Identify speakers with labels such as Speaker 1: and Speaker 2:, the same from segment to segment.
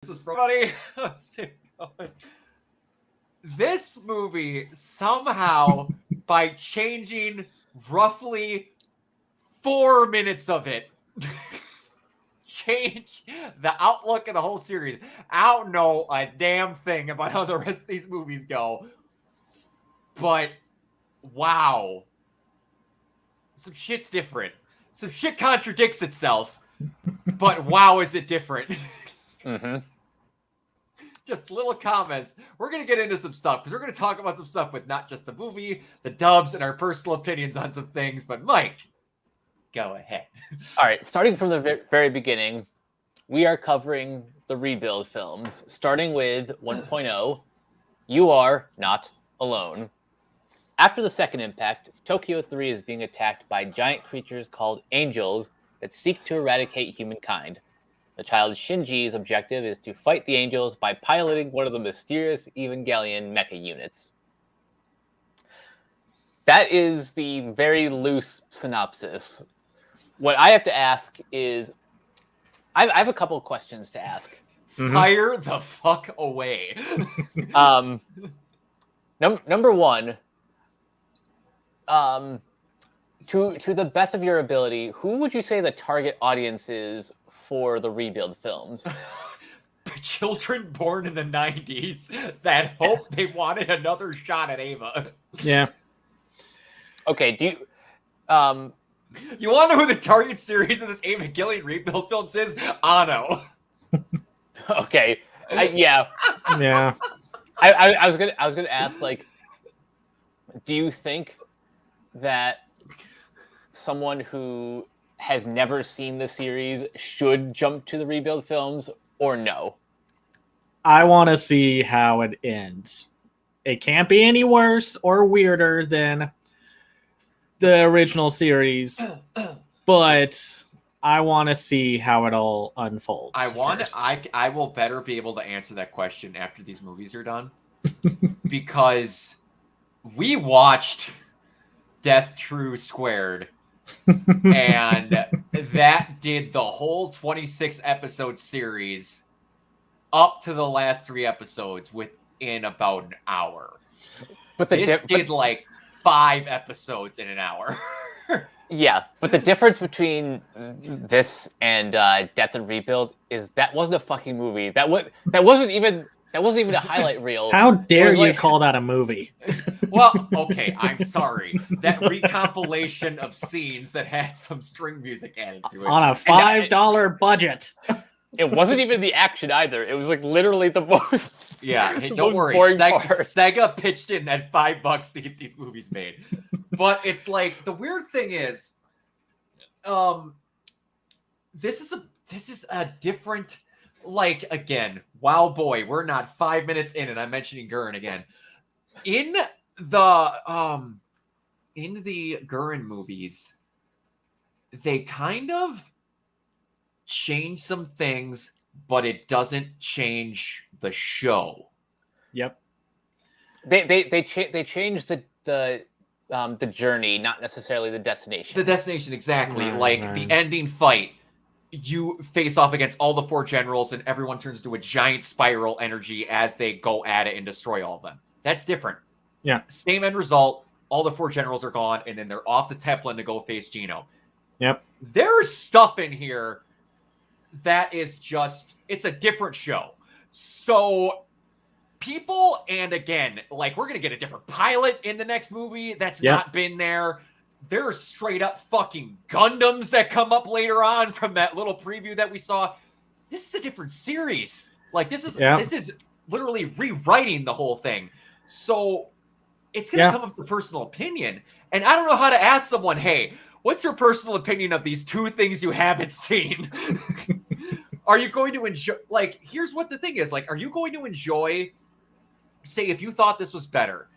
Speaker 1: This is funny. Let's get going. This movie somehow, by changing roughly 4 minutes of it, change the outlook of the whole series. I don't know a damn thing about how the rest of these movies go, but wow, some shit's different. Some shit contradicts itself, but wow, is it different?
Speaker 2: Mm-hmm.
Speaker 1: Just little comments. We're going to get into some stuff because we're going to talk about some stuff with not just the movie, the dubs, and our personal opinions on some things. But Mike, go ahead.
Speaker 2: All right, starting from the very beginning, we are covering the rebuild films, starting with 1.0, You Are Not Alone. After the second impact, Tokyo 3 is being attacked by giant creatures called angels that seek to eradicate humankind. The child Shinji's objective is to fight the angels by piloting one of the mysterious Evangelion mecha units. That is the very loose synopsis. What I have to ask is, I have a couple of questions to ask.
Speaker 1: Fire the fuck away.
Speaker 2: Number one, to the best of your ability, who would you say the target audience is for the rebuild films?
Speaker 1: Children born in the 90s that hope they wanted another shot at Ava.
Speaker 3: Yeah.
Speaker 2: Okay, do you...
Speaker 1: You want to know who the target series of this Evangelion rebuild films is? Ano.
Speaker 2: Okay, yeah.
Speaker 3: Yeah.
Speaker 2: I was gonna ask, like, do you think that someone who has never seen the series should jump to the rebuild films, or no?
Speaker 3: I want to see how it ends. It can't be any worse or weirder than the original series, but I want to see how it all unfolds.
Speaker 1: I will better be able to answer that question after these movies are done, because we watched Death True Squared, and that did the whole 26 episode series up to the last 3 episodes within about an hour. But this did like 5 episodes in an hour.
Speaker 2: Yeah, but the difference between this and Death and Rebuild is that wasn't a fucking movie. That wasn't even a highlight reel.
Speaker 3: How dare you call that a movie?
Speaker 1: Well, okay, I'm sorry. That recompilation of scenes that had some string music added to it.
Speaker 3: On a $5 budget.
Speaker 2: It wasn't even the action either. It was like literally the most...
Speaker 1: Yeah, hey, don't worry. Sega pitched in that $5 to get these movies made. But it's like, the weird thing is, this is a different... Like, again, wow, boy, we're not 5 minutes in, and I'm mentioning Gurren again. In the Gurren movies, they kind of change some things, but it doesn't change the show.
Speaker 3: Yep.
Speaker 2: They change the journey, not necessarily the destination.
Speaker 1: The destination, exactly. The ending fight. You face off against all the 4 generals, and everyone turns into a giant spiral energy as they go at it and destroy all of them. That's different.
Speaker 3: Yeah.
Speaker 1: Same end result. All the 4 generals are gone, and then they're off the Teplin to go face Gino.
Speaker 3: Yep.
Speaker 1: There's stuff in here that is just, it's a different show. So people, and again, like, we're going to get a different pilot in the next movie that's not been there. There are straight up fucking Gundams that come up later on from that little preview that we saw. This is a different series. Like, this is literally rewriting the whole thing. So it's going to come up with personal opinion. And I don't know how to ask someone, hey, what's your personal opinion of these 2 things you haven't seen? Are you going to enjoy, like, here's what the thing is, like, are you going to enjoy, say, if you thought this was better,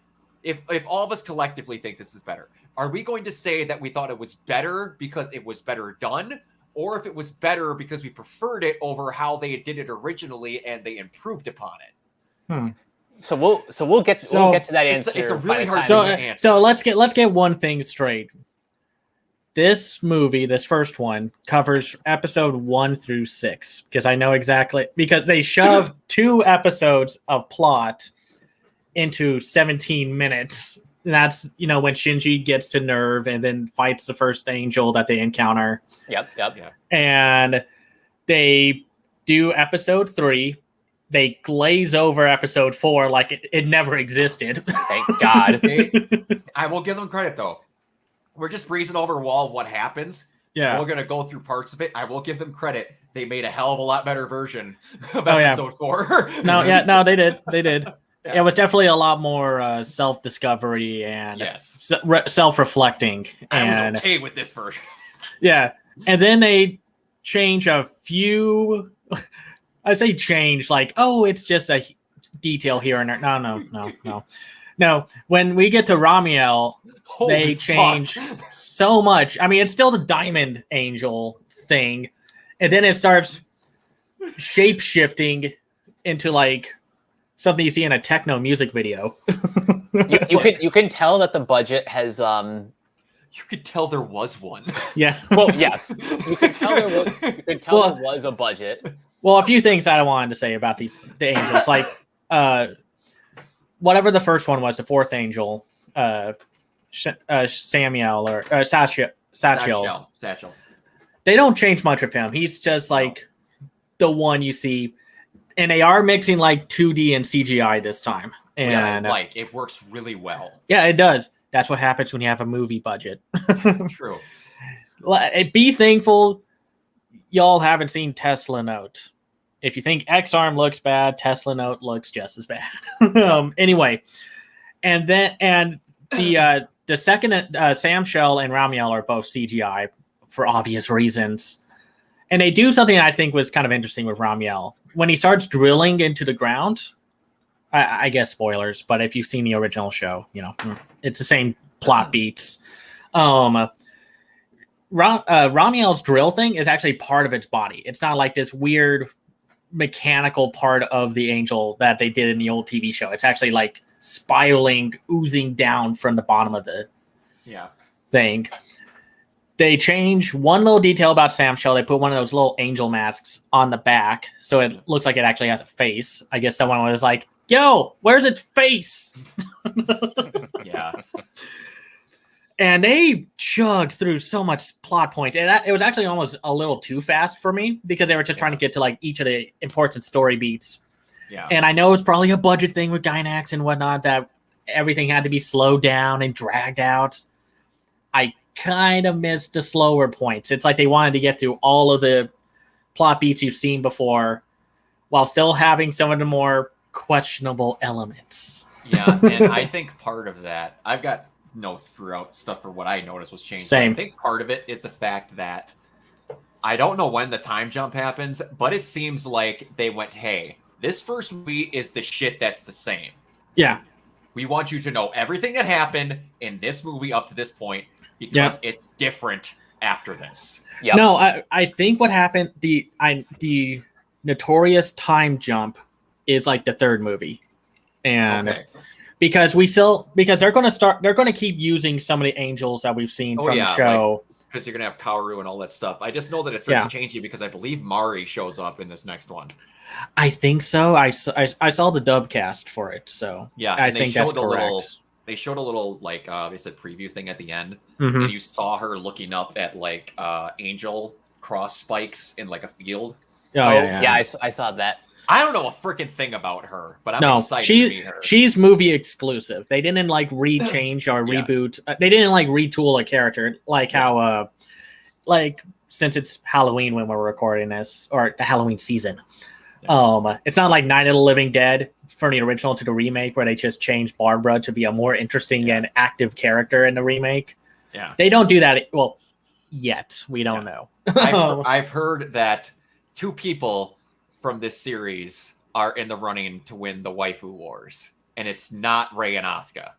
Speaker 1: if all of us collectively think this is better, are we going to say that we thought it was better because it was better done, or if it was better because we preferred it over how they did it originally and they improved upon it?
Speaker 2: So we'll get to that answer.
Speaker 1: It's a really hard
Speaker 3: answer. So let's get one thing straight. this movie, this first one, covers episode 1 through 6 because I know exactly because they shoved 2 episodes of plot into 17 minutes. And that's when Shinji gets to Nerve and then fights the first angel that they encounter.
Speaker 2: Yep.
Speaker 3: And they do episode 3. They glaze over episode 4 like it never existed.
Speaker 2: Thank God.
Speaker 1: I will give them credit though. We're just breezing over a wall of what happens.
Speaker 3: Yeah.
Speaker 1: We're gonna go through parts of it. I will give them credit. They made a hell of a lot better version of episode 4.
Speaker 3: No, they did.
Speaker 1: Yeah.
Speaker 3: It was definitely a lot more self-discovery and self-reflecting.
Speaker 1: I was okay with this version.
Speaker 3: Yeah. And then they change a few. I say change like, oh, it's just a detail here and there. No. When we get to Ramiel, they change so much. I mean, it's still the Diamond Angel thing, and then it starts shape shifting into like something you see in a techno music video.
Speaker 2: you can tell that the budget has
Speaker 1: You could tell there was one.
Speaker 3: Yeah.
Speaker 2: Well, yes. You can tell there was a budget.
Speaker 3: Well, a few things that I wanted to say about the angels, like whatever the first one was, the fourth angel, Samuel or Satchel. They don't change much of him. He's just like the one you see, and they are mixing like 2D and CGI this time. And
Speaker 1: it works really well.
Speaker 3: Yeah, it does. That's what happens when you have a movie budget.
Speaker 1: True.
Speaker 3: Be thankful y'all haven't seen Tesla Note. If you think X-Arm looks bad, Tesla Note looks just as bad. Anyway, and the second Sam Shell and Ramiel are both CGI for obvious reasons. And they do something I think was kind of interesting with Ramiel. When he starts drilling into the ground, I guess spoilers, but if you've seen the original show, it's the same plot beats. Ramiel's drill thing is actually part of its body. It's not like this weird mechanical part of the angel that they did in the old TV show. It's actually like spiraling, oozing down from the bottom of the thing. They change one little detail about Sam Shell. They put one of those little angel masks on the back, so it looks like it actually has a face. I guess someone was like, yo, where's its face?
Speaker 1: Yeah.
Speaker 3: And they chugged through so much plot point. And it was actually almost a little too fast for me because they were just trying to get to like each of the important story beats.
Speaker 1: Yeah.
Speaker 3: And I know it's probably a budget thing with Gynax and whatnot that everything had to be slowed down and dragged out. I kind of missed the slower points. It's like they wanted to get through all of the plot beats you've seen before while still having some of the more questionable elements.
Speaker 1: Yeah, and I think part of that, I've got notes throughout stuff for what I noticed was changed.
Speaker 3: Same.
Speaker 1: I think part of it is the fact that I don't know when the time jump happens, but it seems like they went, hey, this first movie is the shit that's the same.
Speaker 3: Yeah.
Speaker 1: We want you to know everything that happened in this movie up to this point because it's different after this.
Speaker 2: Yep.
Speaker 3: No, I think what happened, the notorious time jump is like the third movie. And because they're going to keep using some of the angels that we've seen from the show.
Speaker 1: Because you're going to have Kaoru and all that stuff. I just know that it starts changing because I believe Mari shows up in this next one.
Speaker 3: I think so. I saw the dub cast for it, so
Speaker 1: yeah,
Speaker 3: I think that's correct.
Speaker 1: They showed a little like they said preview thing at the end, and you saw her looking up at like angel cross spikes in like a field.
Speaker 2: I saw that.
Speaker 1: I don't know a freaking thing about her, but I'm excited to meet her.
Speaker 3: She's movie exclusive. They didn't like rechange or reboot. They didn't like retool a character like how since it's Halloween when we're recording this or the Halloween season. It's not like Night of the Living Dead from the original to the remake where they just changed Barbara to be a more interesting and active character in the remake.
Speaker 1: Yeah.
Speaker 3: They don't do that. Well, yet we don't know.
Speaker 1: I've heard that 2 people from this series are in the running to win the waifu wars, and it's not Rei and Asuka.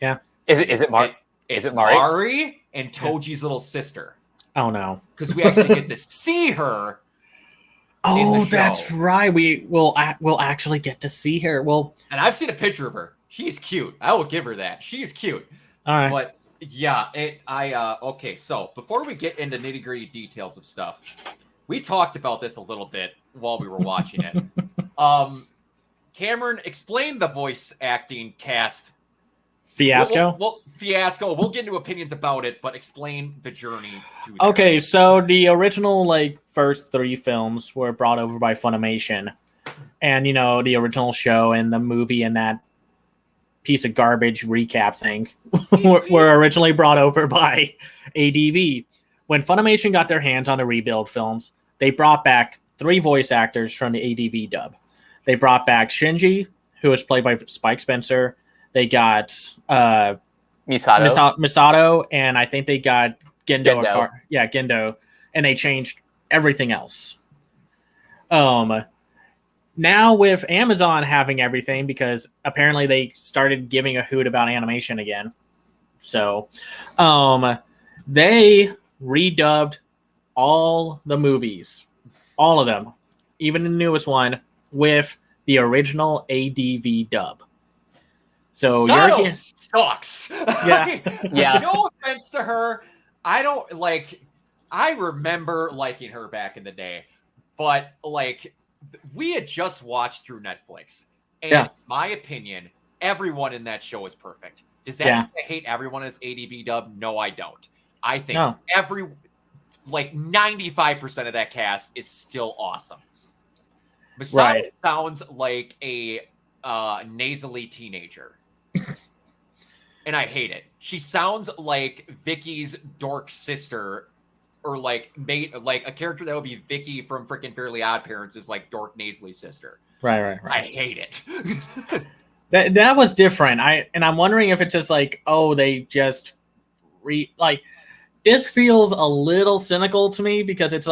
Speaker 3: Yeah.
Speaker 2: Is it Mari?
Speaker 1: It's Mari and Toji's little sister.
Speaker 3: Oh no.
Speaker 1: Because we actually get to see her.
Speaker 3: Oh, that's right. We'll actually get to see her. Well,
Speaker 1: and I've seen a picture of her. She's cute. I will give her that. She's cute.
Speaker 3: All right.
Speaker 1: But Yeah, okay, so before we get into nitty-gritty details of stuff, we talked about this a little bit while we were watching it. Cameron, explain the voice acting cast
Speaker 3: Fiasco.
Speaker 1: Fiasco. We'll get into opinions about it, but explain the journey to there.
Speaker 3: Okay, so the original first 3 films were brought over by Funimation, and the original show and the movie and that piece of garbage recap thing were originally brought over by ADV. When Funimation got their hands on the rebuild films, they brought back 3 voice actors from the ADV dub. They brought back Shinji, who was played by Spike Spencer. They got Misato, and I think they got Gendo. Gendo, and they changed everything else. Now with Amazon having everything, because apparently they started giving a hoot about animation again, so they redubbed all the movies, all of them, even the newest one, with the original ADV dub. So
Speaker 1: Sato sucks.
Speaker 3: Yeah.
Speaker 2: Yeah.
Speaker 1: No offense to her. I remember liking her back in the day, but we had just watched through Netflix, and in my opinion, everyone in that show is perfect. Does that mean I hate everyone as ADB dub? No, I don't. I think 95% of that cast is still awesome. Misato sounds like a nasally teenager. And I hate it. She sounds like Vicky's dork sister, or a character that would be Vicky from freaking Fairly Odd Parents is dork nasally sister.
Speaker 3: Right.
Speaker 1: I hate it.
Speaker 3: that was different. I'm wondering if it's just they just this feels a little cynical to me, because it's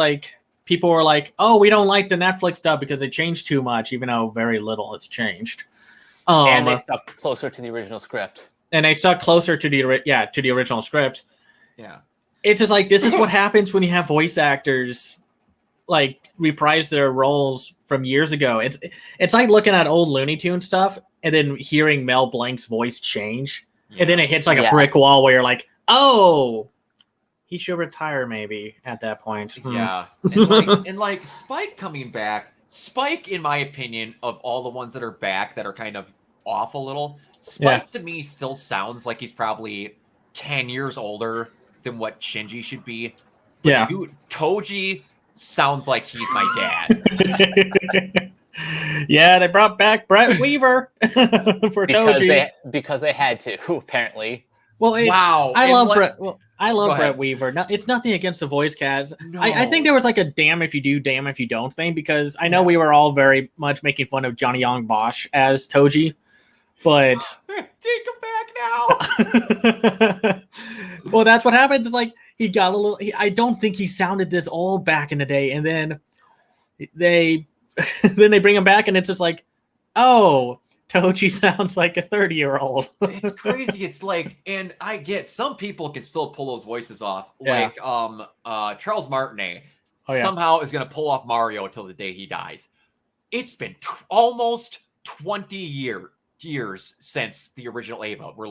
Speaker 3: people were like, oh, we don't like the Netflix dub because it changed too much, even though very little has changed.
Speaker 2: And they stuck closer to the original script.
Speaker 3: And they stuck closer to the original script.
Speaker 1: Yeah.
Speaker 3: It's just this is what happens when you have voice actors reprise their roles from years ago. It's like looking at old Looney Tunes stuff and then hearing Mel Blanc's voice change. Yeah. And then it hits a brick wall where you're like, oh, he should retire maybe at that point.
Speaker 1: Yeah. And Spike coming back, Spike, in my opinion, of all the ones that are back that are kind of off a little, Spike to me still sounds like he's probably 10 years older than what Shinji should be. But Toji sounds like he's my dad.
Speaker 3: Yeah, they brought back Brett Weaver for Toji.
Speaker 2: Because they had to, apparently.
Speaker 3: Well, I love Brett. Well, I love Brett Weaver. No, it's nothing against the voice cast. No. I think there was a damn if you do, damn if you don't thing, because I know we were all very much making fun of Johnny Young Bosch as Toji, but
Speaker 1: take him back now.
Speaker 3: Well, that's what happened. He got a little. I don't think he sounded this old back in the day, and then they bring him back, and it's just oh, Toji sounds like a 30-year-old.
Speaker 1: It's crazy. It's and I get some people can still pull those voices off. Charles Martinet somehow is going to pull off Mario until the day he dies. It's been almost 20 years since the original Ava. We're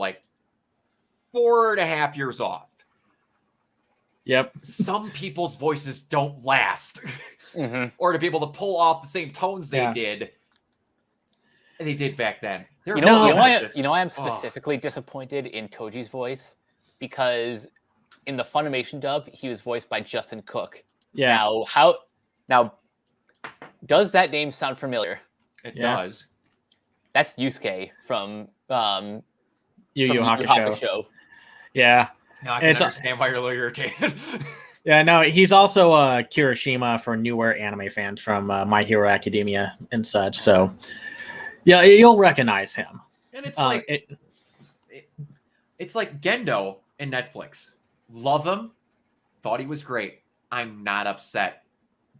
Speaker 1: 4.5 years off.
Speaker 3: Yep.
Speaker 1: Some people's voices don't last, or to be able to pull off the same tones they did. And they did back then.
Speaker 2: You know why I'm specifically disappointed in Toji's voice? Because in the Funimation dub, he was voiced by Justin Cook.
Speaker 3: Yeah.
Speaker 2: Now, does that name sound familiar?
Speaker 1: It does.
Speaker 2: That's Yusuke from
Speaker 3: Yu Yu Hakusho. Yeah.
Speaker 1: Now I can understand why you're a little irritated.
Speaker 3: Yeah, no, he's also Kirishima for newer anime fans from My Hero Academia and such. So, yeah, you'll recognize him.
Speaker 1: And it's it's like Gendo in Netflix. Love him. Thought he was great. I'm not upset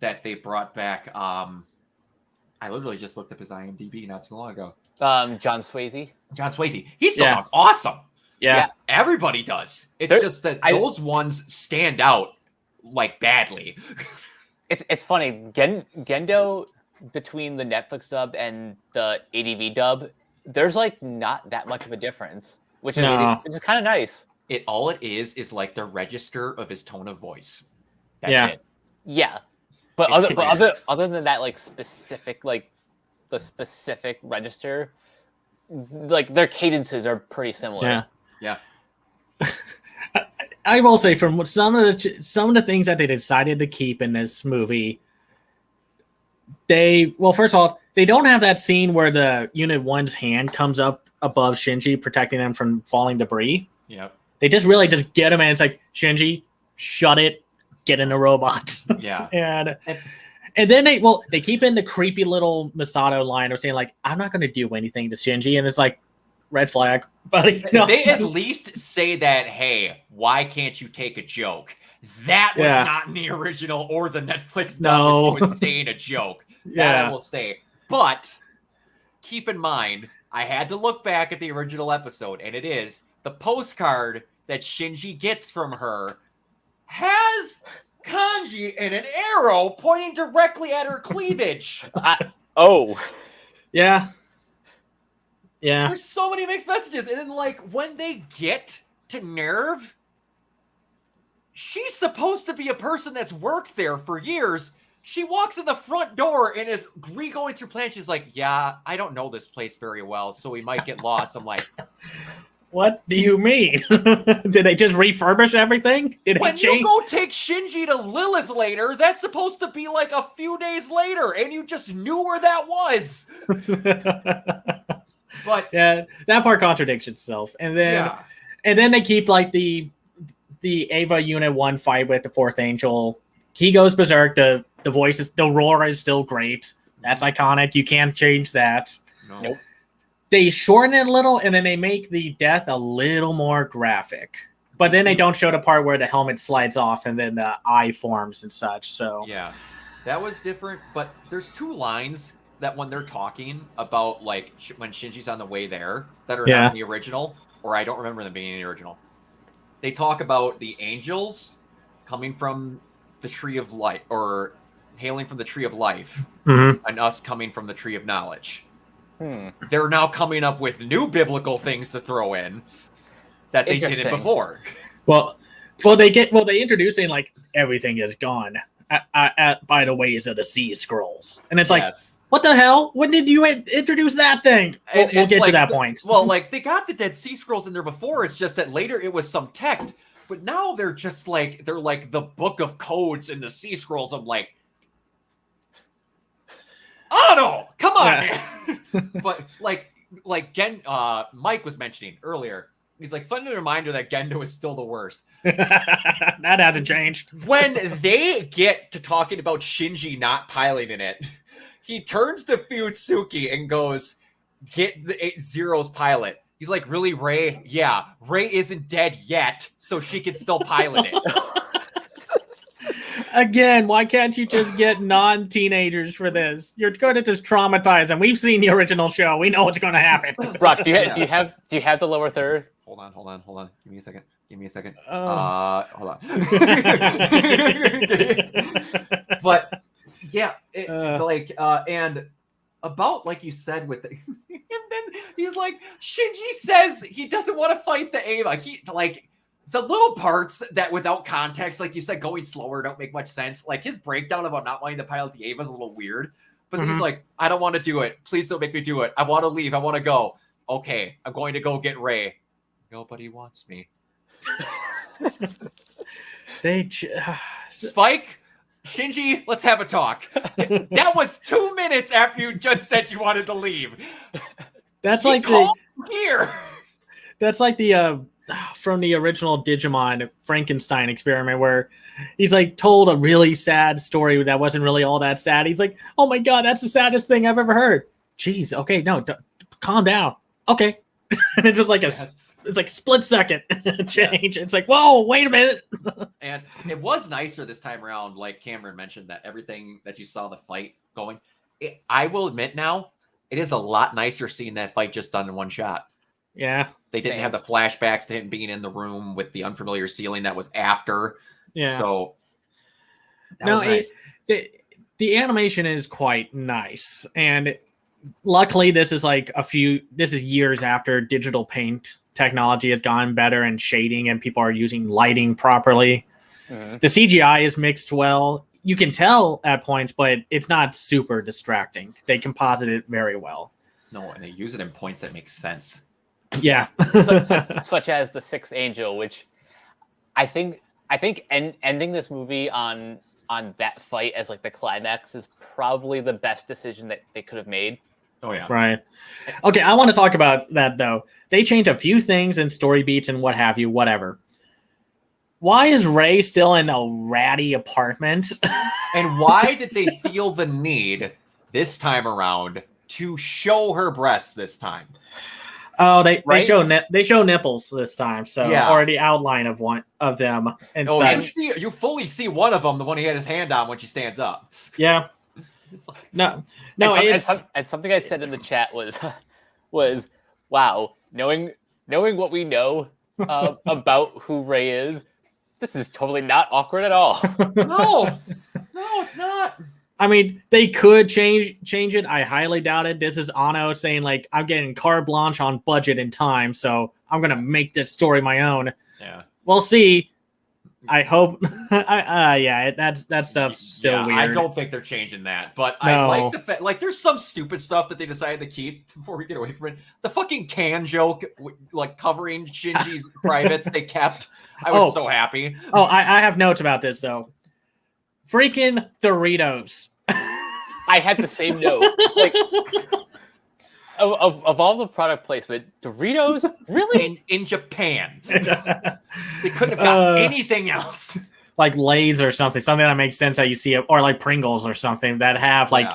Speaker 1: that they brought back. I literally just looked up his IMDb not too long ago.
Speaker 2: John Swayze.
Speaker 1: John Swayze. He still sounds awesome.
Speaker 3: Yeah.
Speaker 1: Everybody does. It's just that those ones stand out badly.
Speaker 2: It's funny. Gendo, between the Netflix dub and the ADV dub, there's not that much of a difference, which is kind of nice.
Speaker 1: all it is like the register of his tone of voice. That's
Speaker 3: Yeah.
Speaker 1: it.
Speaker 2: Yeah, but other than that, like specific, like the specific register, like their cadences are pretty similar.
Speaker 1: Yeah.
Speaker 3: I will say, from some of the things that they decided to keep in this movie, first of all, they don't have that scene where the Unit 1's hand comes up above Shinji, protecting them from falling debris.
Speaker 1: Yep.
Speaker 3: They just really just get him, and it's like, Shinji, shut it, get in a robot.
Speaker 1: Yeah.
Speaker 3: and then they keep in the creepy little Masato line of saying, like, I'm not going to do anything to Shinji, and it's like, red flag. Buddy, no.
Speaker 1: They at least say that, hey, why can't you take a joke? That was not in the original or the Netflix stuff.
Speaker 3: No.
Speaker 1: He was saying a joke.
Speaker 3: Yeah.
Speaker 1: That I will say. But keep in mind, I had to look back at the original episode, and it is the postcard that Shinji gets from her has kanji and an arrow pointing directly at her cleavage.
Speaker 3: Yeah.
Speaker 1: There's so many mixed messages. And then, like, when they get to Nerve, she's supposed to be a person that's worked there for years. She walks in the front door and is re-going through plans. She's like, yeah, I don't know this place very well, so we might get lost. I'm like,
Speaker 3: what do you mean? Did they just refurbish everything?
Speaker 1: When you go take Shinji to Lilith later, that's supposed to be like a few days later, and you just knew where that was. But
Speaker 3: yeah, that part contradicts itself. And then they keep like the Ava Unit 1 fight with the Fourth Angel. He goes berserk. The voice is, the roar is still great. That's iconic. You can't change that.
Speaker 1: No.
Speaker 2: Nope.
Speaker 3: They shorten it a little, and then they make the death a little more graphic. But then they don't show the part where the helmet slides off and then the eye forms and such. So
Speaker 1: yeah, that was different. But there's two lines that when they're talking about, like, when Shinji's on the way there, that are not in the original, or I don't remember them being in the original. They talk about the angels coming from the Tree of Life, or hailing from the Tree of Life, and us coming from the Tree of Knowledge. They're now coming up with new biblical things to throw in that they didn't before.
Speaker 3: Well, they introducing, like, everything is gone by the ways of the sea scrolls, and it's like, what the hell? When did you introduce that thing? We'll get to that point.
Speaker 1: Well, like, they got the Dead Sea Scrolls in there before. It's just that later it was some text, but now they're just like, they're like the book of codes in the Sea Scrolls. I'm like, oh no, come on, man. But like Mike was mentioning earlier, he's like, fun reminder that Gendo is still the worst.
Speaker 3: That hasn't changed.
Speaker 1: When they get to talking about Shinji not piloting it, he turns to Fuyutsuki and goes, get the 8-Zero's pilot. He's like, really, Ray? Yeah, Ray isn't dead yet, so she can still pilot it.
Speaker 3: Again, why can't you just get non-teenagers for this? You're going to just traumatize them. We've seen the original show. We know what's going to happen.
Speaker 2: Brock, do you have the lower third?
Speaker 1: Hold on. Give me a second. Hold on. But yeah, and about, like you said, with the, and then he's like, Shinji says he doesn't want to fight the Ava. He, like, the little parts that without context, like you said, going slower don't make much sense. Like, his breakdown about not wanting to pilot the Ava is a little weird. But then he's like, I don't want to do it. Please don't make me do it. I want to leave. I want to go. Okay, I'm going to go get Ray. Nobody wants me. Spike, Shinji, let's have a talk. That was 2 minutes after you just said you wanted to leave.
Speaker 3: That's
Speaker 1: like here.
Speaker 3: That's like the from the original Digimon Frankenstein experiment, where he's like told a really sad story that wasn't really all that sad. He's like, oh my god, that's the saddest thing I've ever heard. Jeez, okay, no, calm down. Okay. And it's just like it's like a split second change. It's like, whoa, wait a minute.
Speaker 1: And it was nicer this time around, like Cameron mentioned, that everything that you saw the fight going. I will admit now, it is a lot nicer seeing that fight just done in one shot.
Speaker 3: Yeah.
Speaker 1: They didn't have the flashbacks to him being in the room with the unfamiliar ceiling that was after.
Speaker 3: Yeah.
Speaker 1: So that was nice.
Speaker 3: The animation is quite nice. And luckily this is years after digital paint technology has gotten better and shading, and people are using lighting properly.
Speaker 2: Mhm.
Speaker 3: The CGI is mixed well. You can tell at points, but it's not super distracting. They composite it very well.
Speaker 1: No, and they use it in points that make sense.
Speaker 3: Yeah.
Speaker 2: such as the Sixth Angel, which I think ending this movie on that fight as like the climax is probably the best decision that they could have made.
Speaker 1: Oh yeah.
Speaker 3: Right. Okay, I want to talk about that though. They changed a few things in story beats and what have you, whatever. Why is Rey still in a ratty apartment?
Speaker 1: And why did they feel the need this time around to show her breasts this time?
Speaker 3: Oh, they
Speaker 2: Right?
Speaker 3: show nipples this time, so
Speaker 1: Yeah.
Speaker 3: or the outline of one of them and
Speaker 1: Oh,
Speaker 3: such.
Speaker 1: you fully see one of them, the one he had his hand on when she stands up.
Speaker 3: Yeah.
Speaker 1: It's like,
Speaker 3: No,
Speaker 2: and something I said in the chat was wow, knowing what we know about who Rey is, this is totally not awkward at all.
Speaker 1: no, it's not.
Speaker 3: I mean, they could change it. I highly doubt it. This is Anno saying like, I'm getting carte blanche on budget and time, so I'm gonna make this story my own.
Speaker 1: Yeah.
Speaker 3: We'll see. I hope. That stuff's still weird.
Speaker 1: I don't think they're changing that, but
Speaker 3: No.
Speaker 1: I like the fact, like, there's some stupid stuff that they decided to keep before we get away from it. The fucking can joke, like covering Shinji's privates, they kept. I was so happy.
Speaker 3: Oh, I have notes about this though. Freaking Doritos.
Speaker 2: I had the same note. Like, of all the product placement, Doritos, really?
Speaker 1: In Japan, they couldn't have got anything else.
Speaker 3: Like Lay's or something that makes sense that you see it, or like Pringles or something that have like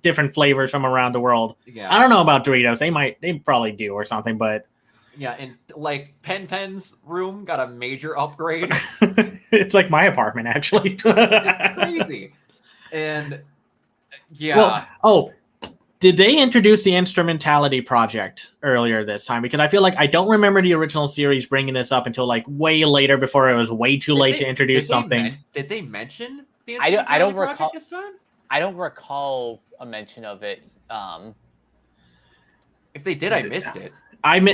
Speaker 3: different flavors from around the world.
Speaker 1: Yeah,
Speaker 3: I don't know about Doritos. They probably do or something, but
Speaker 1: yeah, and like Pen's room got a major upgrade.
Speaker 3: it's like my apartment actually.
Speaker 1: It's crazy. And yeah.
Speaker 3: Did they introduce the Instrumentality Project earlier this time? Because I feel like I don't remember the original series bringing this up until like way later, before it was way too late to introduce something.
Speaker 1: Did they mention the
Speaker 2: I don't
Speaker 1: Project
Speaker 2: recall
Speaker 1: this time?
Speaker 2: I don't recall a mention of it.
Speaker 1: If they did, I missed it.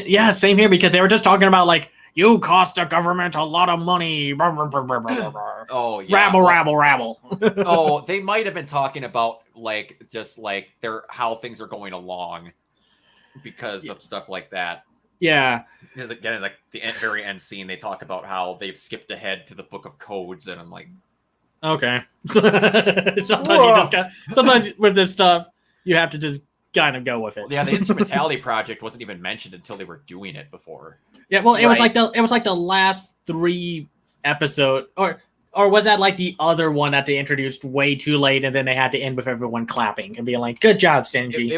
Speaker 3: Yeah, same here, because they were just talking about like, you cost the government a lot of money.
Speaker 1: Oh yeah,
Speaker 3: rabble.
Speaker 1: Oh, they might have been talking about like just like how things are going along because of stuff like that.
Speaker 3: Yeah.
Speaker 1: Because again, like the very end scene, they talk about how they've skipped ahead to the Book of Codes, and I'm like,
Speaker 3: okay. Sometimes with this stuff, you have to just kind of go with it.
Speaker 1: Yeah, the Instrumentality Project wasn't even mentioned until they were doing it before.
Speaker 3: Yeah, well, it was like the last 3 episode, or was that like the other one that they introduced way too late, and then they had to end with everyone clapping and being like, "Good job, Shinji."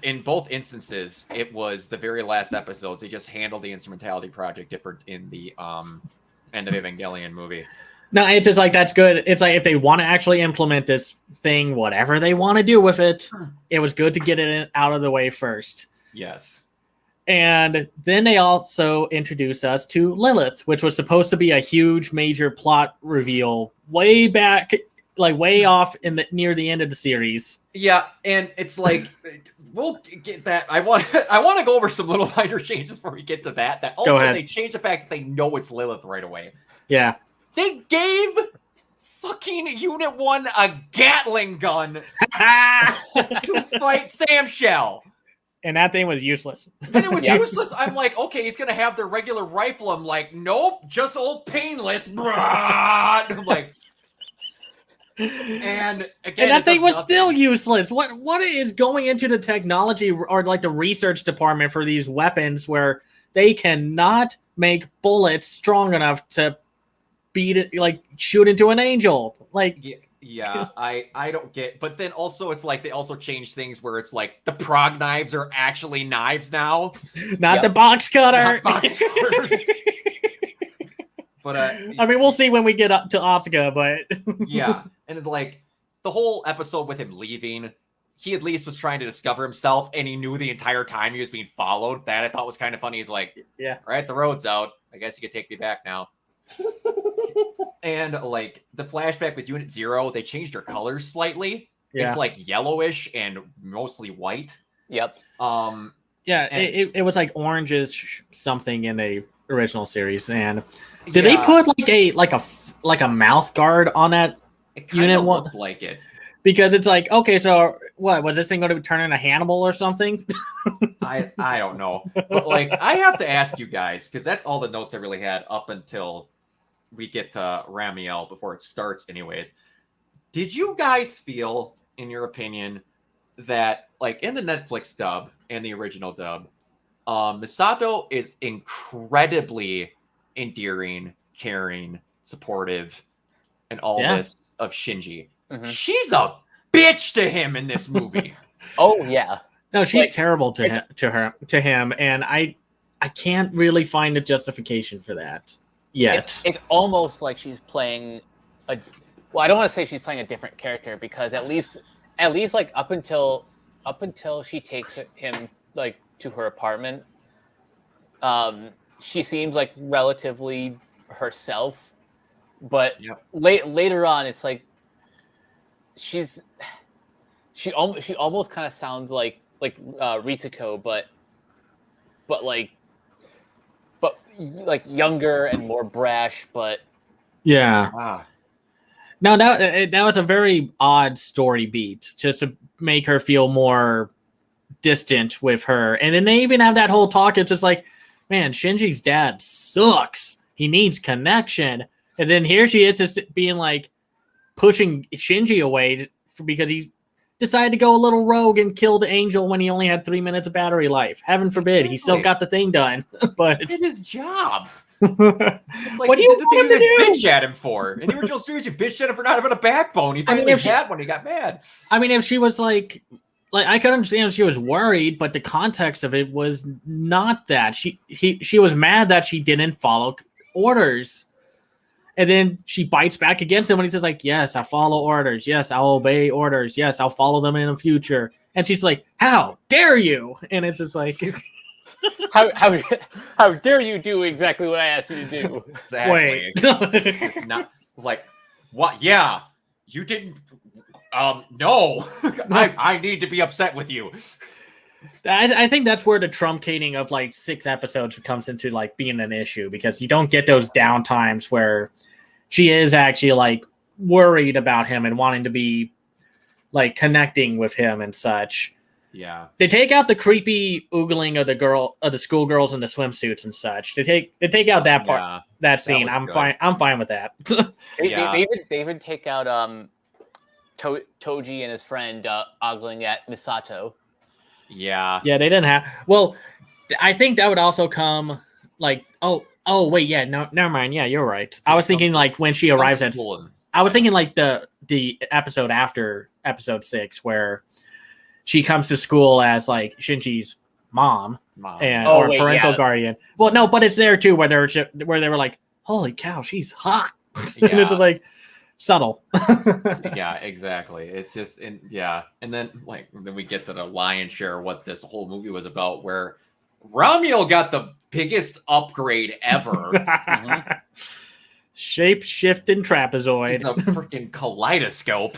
Speaker 1: In both instances, it was the very last episodes. They just handled the Instrumentality Project different in the end of Evangelion movie.
Speaker 3: No, it's just like, that's good. It's like, if they want to actually implement this thing, whatever they want to do with it, it was good to get it out of the way first.
Speaker 1: Yes.
Speaker 3: And then they also introduced us to Lilith, which was supposed to be a huge major plot reveal way back, like way off near the end of the series.
Speaker 1: Yeah, and it's like, we'll get that. I want to go over some little minor changes before we get to that. That also, they changed the fact that they know it's Lilith right away.
Speaker 3: Yeah.
Speaker 1: They gave fucking Unit 1 a Gatling gun to fight Sam Shell.
Speaker 3: And that thing was useless.
Speaker 1: And it was useless. I'm like, okay, he's going to have their regular rifle. I'm like, nope, just old painless. I'm like, and again,
Speaker 3: and that thing was still useless. What is going into the technology or like the research department for these weapons where they cannot make bullets strong enough to beat it, like shoot into an angel? Like,
Speaker 1: yeah, I don't get. But then also, it's like they also changed things where it's like the prog knives are actually knives now,
Speaker 3: not the box cutter.
Speaker 1: Not box cutters. But
Speaker 3: I mean, we'll see when we get up to Asuka. But
Speaker 1: yeah, and it's like the whole episode with him leaving, he at least was trying to discover himself, and he knew the entire time he was being followed. That I thought was kind of funny. He's like,
Speaker 3: yeah,
Speaker 1: all right, the road's out. I guess you could take me back now. And like the flashback with Unit 0, they changed her colors slightly. Yeah. It's like yellowish and mostly white.
Speaker 2: Yep.
Speaker 3: Yeah,
Speaker 1: And-
Speaker 3: it was like oranges something in the original series. And did they put like a mouth guard on that
Speaker 1: It kind
Speaker 3: unit
Speaker 1: of
Speaker 3: one?
Speaker 1: looked like it.
Speaker 3: Because it's like, okay, so what was this thing going to turn into Hannibal or something?
Speaker 1: I don't know, but like I have to ask you guys because that's all the notes I really had up until we get to Ramiel before it starts. Anyways, did you guys feel, in your opinion, that like in the Netflix dub and the original dub, Misato is incredibly endearing, caring, supportive, and all
Speaker 3: Yeah.
Speaker 1: this of Shinji.
Speaker 2: Mhm.
Speaker 1: She's a bitch to him in this movie.
Speaker 2: Oh yeah.
Speaker 3: No, she's
Speaker 2: Like,
Speaker 3: terrible to him, and I can't really find a justification for that yet.
Speaker 2: It's almost like she's playing a. Well, I don't want to say she's playing a different character because at least like up until she takes him like to her apartment, she seems like relatively herself. But
Speaker 1: Yep.
Speaker 2: later on, it's like she almost kind of sounds like Ritsuko, but like younger and more brash, but
Speaker 3: Yeah.
Speaker 1: Ah,
Speaker 3: No, that was a very odd story beat, just to make her feel more distant with her. And then they even have that whole talk. It's just like, man, Shinji's dad sucks. He needs connection. And then here she is, just being like pushing Shinji away because he decided to go a little rogue and kill the angel when he only had 3 minutes of battery life. Heaven forbid, he still
Speaker 1: Exactly.
Speaker 3: got the thing done. But
Speaker 1: he did his job.
Speaker 3: what
Speaker 1: It's like
Speaker 3: do
Speaker 1: he
Speaker 3: you
Speaker 1: did the thing
Speaker 3: want
Speaker 1: you
Speaker 3: him to
Speaker 1: guys
Speaker 3: do?
Speaker 1: bitch at him for. In the original series, you bitched at him for not having a backbone. He
Speaker 3: I mean,
Speaker 1: finally
Speaker 3: if she-
Speaker 1: had one. He got mad.
Speaker 3: I mean, if she was like I could understand if she was worried, but the context of it was not that. She was mad that she didn't follow orders. And then she bites back against him when he says, like, yes, I follow orders. Yes, I'll obey orders. Yes, I'll follow them in the future. And she's like, how dare you? And it's just like,
Speaker 2: how dare you do exactly what I asked you to do?
Speaker 1: Exactly.
Speaker 3: wait.
Speaker 1: It's not like what? Yeah, you didn't. No, I need to be upset with you.
Speaker 3: I think that's where the truncating of like 6 episodes comes into like being an issue, because you don't get those downtimes where she is actually like worried about him and wanting to be like connecting with him and such.
Speaker 1: Yeah,
Speaker 3: They take out the creepy oogling of the schoolgirls in the swimsuits and such. They take out that part,
Speaker 1: yeah,
Speaker 3: that scene.
Speaker 1: was
Speaker 3: I'm
Speaker 1: good.
Speaker 3: fine. I'm fine with that.
Speaker 1: Yeah.
Speaker 2: They even take out Toji and his friend ogling at Misato.
Speaker 1: yeah.
Speaker 3: Yeah, they didn't have. Well, I think that would also come like, oh wait, yeah, no, never mind. Yeah, you're right. I was thinking like when she arrives at. I was thinking like the episode after episode 6 where she comes to school as like Shinji's mom and or parental guardian. Well, no, but it's there too where they were like, holy cow, she's hot. And it's just like subtle.
Speaker 1: Yeah, exactly. It's just and then we get to the lion's share of what this whole movie was about, where Ramiel got the biggest upgrade ever.
Speaker 3: Shape shifting trapezoid.
Speaker 1: It's a freaking kaleidoscope.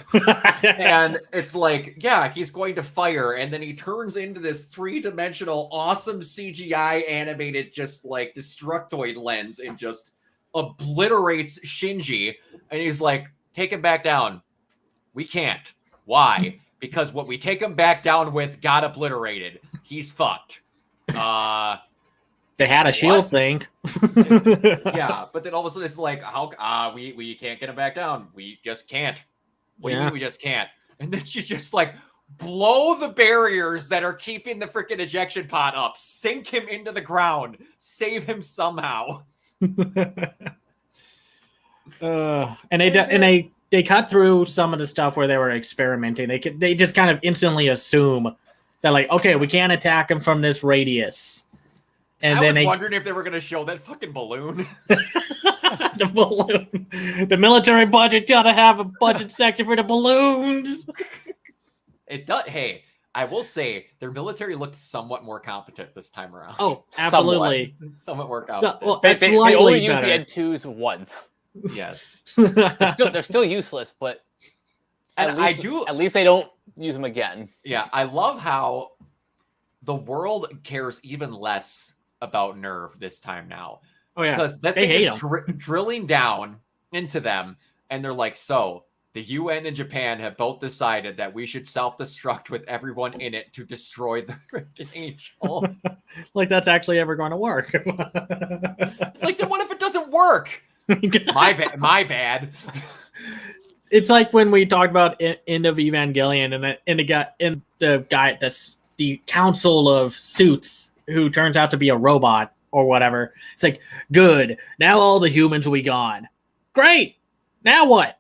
Speaker 1: And it's like, yeah, he's going to fire, and then he turns into this 3-dimensional, awesome CGI animated, just like Destructoid lens, and just obliterates Shinji. And he's like, take him back down. We can't. Why? Because what we take him back down with got obliterated. He's fucked.
Speaker 3: They had a shield thing.
Speaker 1: Yeah, but then all of a sudden it's like, how we can't get him back down. We just can't. What do you mean we just can't? And then she's just like, blow the barriers that are keeping the freaking ejection pod up. Sink him into the ground. Save him somehow.
Speaker 3: And they cut through some of the stuff where they were experimenting. They just kind of instantly assume that like, okay, we can't attack him from this radius. And
Speaker 1: I
Speaker 3: then
Speaker 1: was wondering if they were going to show that fucking balloon.
Speaker 3: The balloon. The military budget gotta have a budget section for the balloons.
Speaker 1: It does. Hey, I will say their military looked somewhat more competent this time around.
Speaker 3: Oh, absolutely.
Speaker 1: Somewhat more competent.
Speaker 2: They only use the N2s once.
Speaker 1: Yes.
Speaker 2: They're still useless, but
Speaker 1: and
Speaker 2: at least they don't use them again.
Speaker 1: Yeah, I love how the world cares even less about Nerve this time now.
Speaker 3: Oh yeah,
Speaker 1: Because that
Speaker 3: they
Speaker 1: thing
Speaker 3: hate
Speaker 1: is drilling down into them, and they're like, so the UN and Japan have both decided that we should self-destruct with everyone in it to destroy the freaking angel.
Speaker 3: Like that's actually ever going to work.
Speaker 1: It's like, then what if it doesn't work? My bad.
Speaker 3: It's like when we talked about end of Evangelion, and the guy, the council of suits who turns out to be a robot or whatever. It's like, good. Now all the humans will be gone. Great. Now what?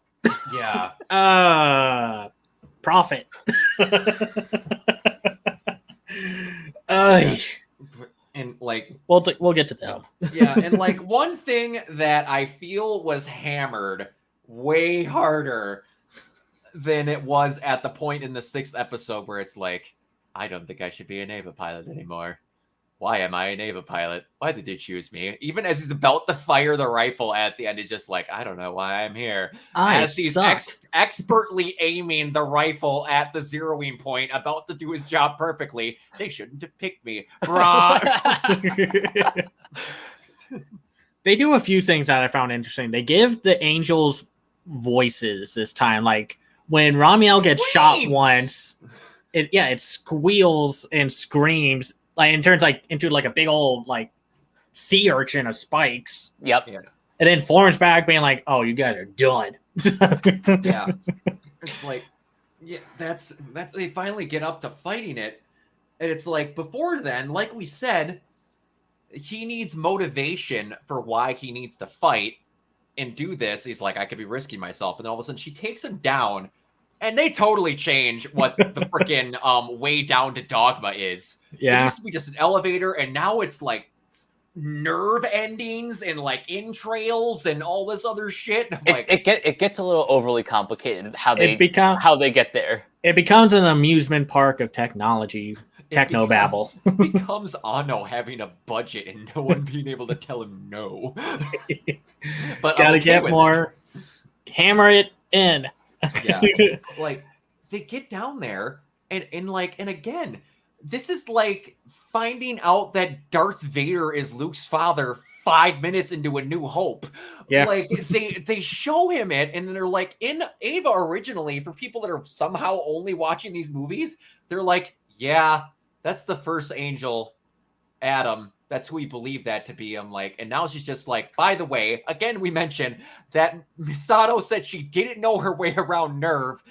Speaker 1: Yeah.
Speaker 3: Profit.
Speaker 1: And like,
Speaker 3: we'll get to them.
Speaker 1: yeah, and like one thing that I feel was hammered way harder than it was at the point in the 6th episode where it's like, I don't think I should be an Eva pilot anymore. Why am I an Eva pilot? Why did they choose me? Even as he's about to fire the rifle at the end, he's just like, I don't know why I'm here. As he's expertly aiming the rifle at the zeroing point, about to do his job perfectly. They shouldn't have picked me.
Speaker 3: They do a few things that I found interesting. They give the angels voices this time. Like when Ramiel gets shot once, it squeals and screams. Like and turns like into like a big old like sea urchin of spikes.
Speaker 2: Yep.
Speaker 1: Yeah.
Speaker 3: And then Florence back being like, "Oh, you guys are done."
Speaker 1: Yeah. It's like, yeah, that's they finally get up to fighting it, and it's like before then, like we said, he needs motivation for why he needs to fight and do this. He's like, I could be risking myself, and then all of a sudden she takes him down. And they totally change what the freaking way down to Dogma is.
Speaker 3: Yeah.
Speaker 1: It used to be just an elevator, and now it's like nerve endings and like entrails and all this other shit.
Speaker 2: It gets a little overly complicated how they get there.
Speaker 3: It becomes an amusement park of technology, technobabble.
Speaker 1: It becomes Anno having a budget and no one being able to tell him no. But
Speaker 3: gotta get more. Hammer it in.
Speaker 1: Yeah, like they get down there and again, this is like finding out that Darth Vader is Luke's father 5 minutes into A New Hope.
Speaker 3: Yeah,
Speaker 1: like they show him it, and they're like, in Ava originally, for people that are somehow only watching these movies, they're like, yeah, that's the first angel, Adam. That's who we believe that to be. I'm like, and now she's just like, by the way, again, we mentioned that Misato said she didn't know her way around Nerve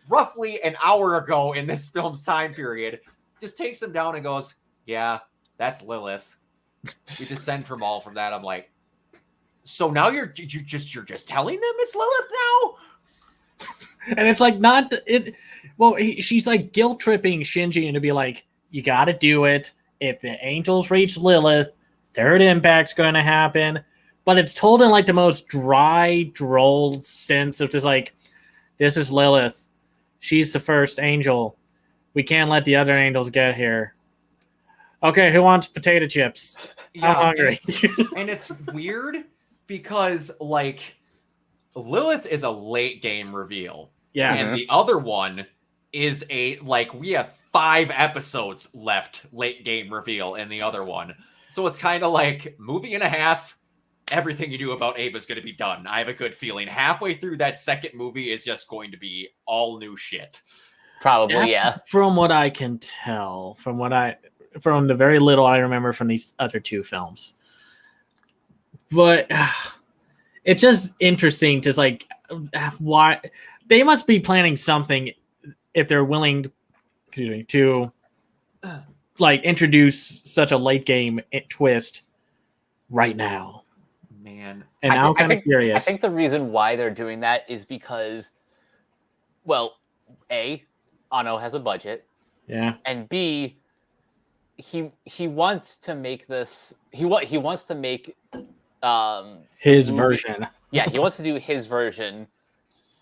Speaker 1: roughly an hour ago in this film's time period. Just takes him down and goes, yeah, that's Lilith. We descend from all from that. I'm like, so now you're just telling them it's Lilith now?
Speaker 3: And it's like not it. Well, she's like guilt tripping Shinji into be like, you got to do it. If the angels reach Lilith, third impact's going to happen. But it's told in like the most dry, droll sense of just like, this is Lilith. She's the first angel. We can't let the other angels get here. Okay, who wants potato chips?
Speaker 1: Yeah,
Speaker 3: I'm hungry.
Speaker 1: And it's weird because like Lilith is a late game reveal.
Speaker 3: Yeah.
Speaker 1: And the other one is we have 5 episodes left late game reveal in the other one. So it's kind of like movie and a half. Everything you do about Ava is going to be done. I have a good feeling halfway through that second movie is just going to be all new shit.
Speaker 2: Probably, yeah.
Speaker 3: From what I can tell, from the very little I remember from these other 2 films. But it's just interesting to like why they must be planning something if they're willing to like introduce such a late game twist right now.
Speaker 1: Man.
Speaker 3: And now I'm kind of curious.
Speaker 2: I think the reason why they're doing that is because, well, A, Anno has a budget.
Speaker 3: Yeah.
Speaker 2: And B, he wants to make this he wants to make
Speaker 3: his version.
Speaker 2: Yeah, he wants to do his version.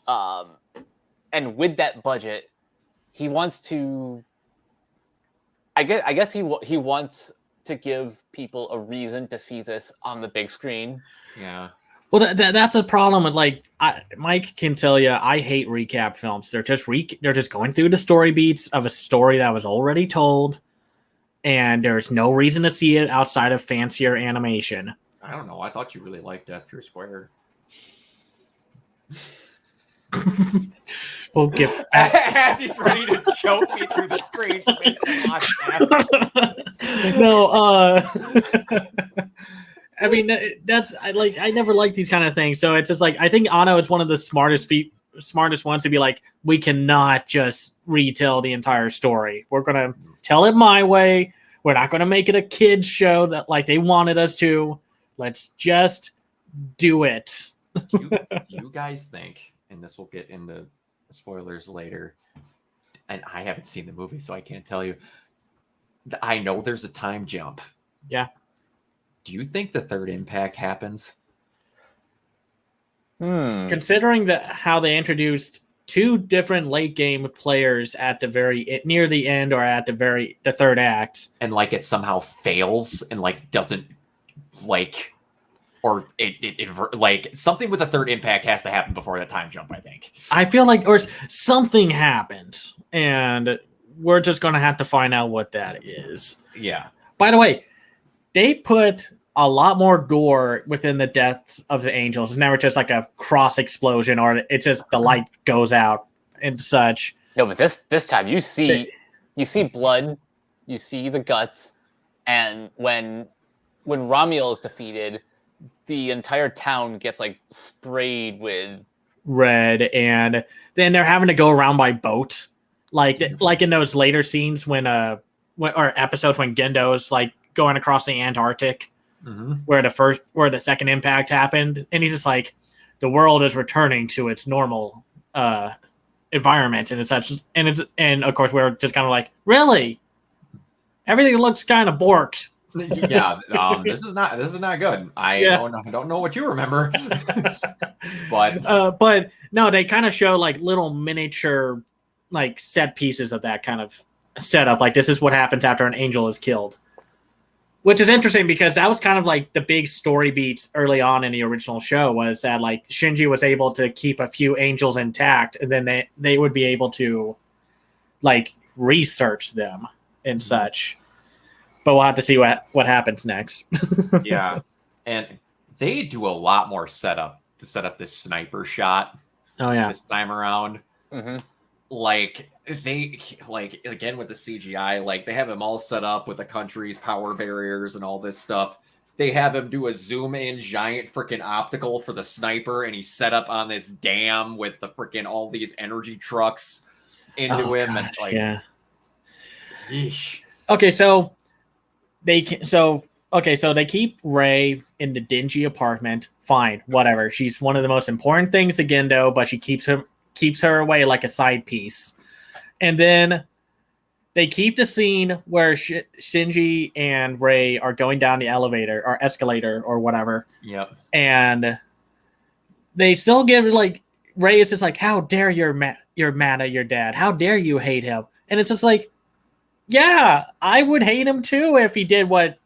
Speaker 2: And with that budget, he wants to I guess he wants to give people a reason to see this on the big screen.
Speaker 1: Yeah.
Speaker 3: Well, that's a problem with like Mike can tell you. I hate recap films. They're just going through the story beats of a story that was already told, and there's no reason to see it outside of fancier animation.
Speaker 1: I don't know. I thought you really liked Death Drew Square.
Speaker 3: We'll get back.
Speaker 1: As he's ready to choke me through the screen for making podcast.
Speaker 3: No, I mean I never liked these kind of things, so it's just like I think Anno is one of the smartest ones to be like, we cannot just retell the entire story. We're gonna tell it my way. We're not gonna make it a kids show that like they wanted us to. Let's just do it.
Speaker 1: Do you guys think, and this will get into spoilers later, and I haven't seen the movie, so I can't tell you. I know there's a time jump.
Speaker 3: Yeah.
Speaker 1: Do you think the third impact happens?
Speaker 3: Considering how they introduced two different late game players at the near the end or at the third act,
Speaker 1: and like it somehow fails and like doesn't like, or it like something with the third impact has to happen before that time jump. I think.
Speaker 3: I feel like or something happened, and we're just gonna have to find out what that is.
Speaker 1: Yeah.
Speaker 3: By the way, they put a lot more gore within the deaths of the angels. It's never just like a cross explosion or it's just the light goes out and such.
Speaker 2: No, but this time you see blood, you see the guts, and when Ramiel is defeated, the entire town gets like sprayed with
Speaker 3: red, and then they're having to go around by boat, like in those later scenes when or episodes when Gendo's like going across the Antarctic.
Speaker 1: Mm-hmm.
Speaker 3: Where the second impact happened, and he's just like, the world is returning to its normal environment and such, and of course we're just kind of like, really, everything looks kind of borked.
Speaker 1: Yeah, this is not good. I don't know what you remember,
Speaker 3: but no, they kind of show like little miniature like set pieces of that kind of setup. Like this is what happens after an angel is killed. Which is interesting because that was kind of like the big story beats early on in the original show was that like Shinji was able to keep a few angels intact and then they would be able to like research them and such. But we'll have to see what happens next.
Speaker 1: Yeah. And they do a lot more setup to set up this sniper shot.
Speaker 3: Oh yeah.
Speaker 1: This time around.
Speaker 2: Mm-hmm.
Speaker 1: Like they like again with the CGI, like they have him all set up with the country's power barriers and all this stuff. They have him do a zoom in giant freaking optical for the sniper, and he's set up on this dam with the freaking all these energy trucks into him.
Speaker 3: God,
Speaker 1: and like,
Speaker 3: yeah.
Speaker 1: Yeesh.
Speaker 3: Okay, so they keep Rei in the dingy apartment. Fine, whatever. She's one of the most important things to Gendo, but she keeps her away like a side piece. And then they keep the scene where Shinji and Rei are going down the elevator or escalator or whatever.
Speaker 1: Yep.
Speaker 3: And they still give like Rei is just like, how dare you're mad at your dad? How dare you hate him? And it's just like, yeah, I would hate him too if he did what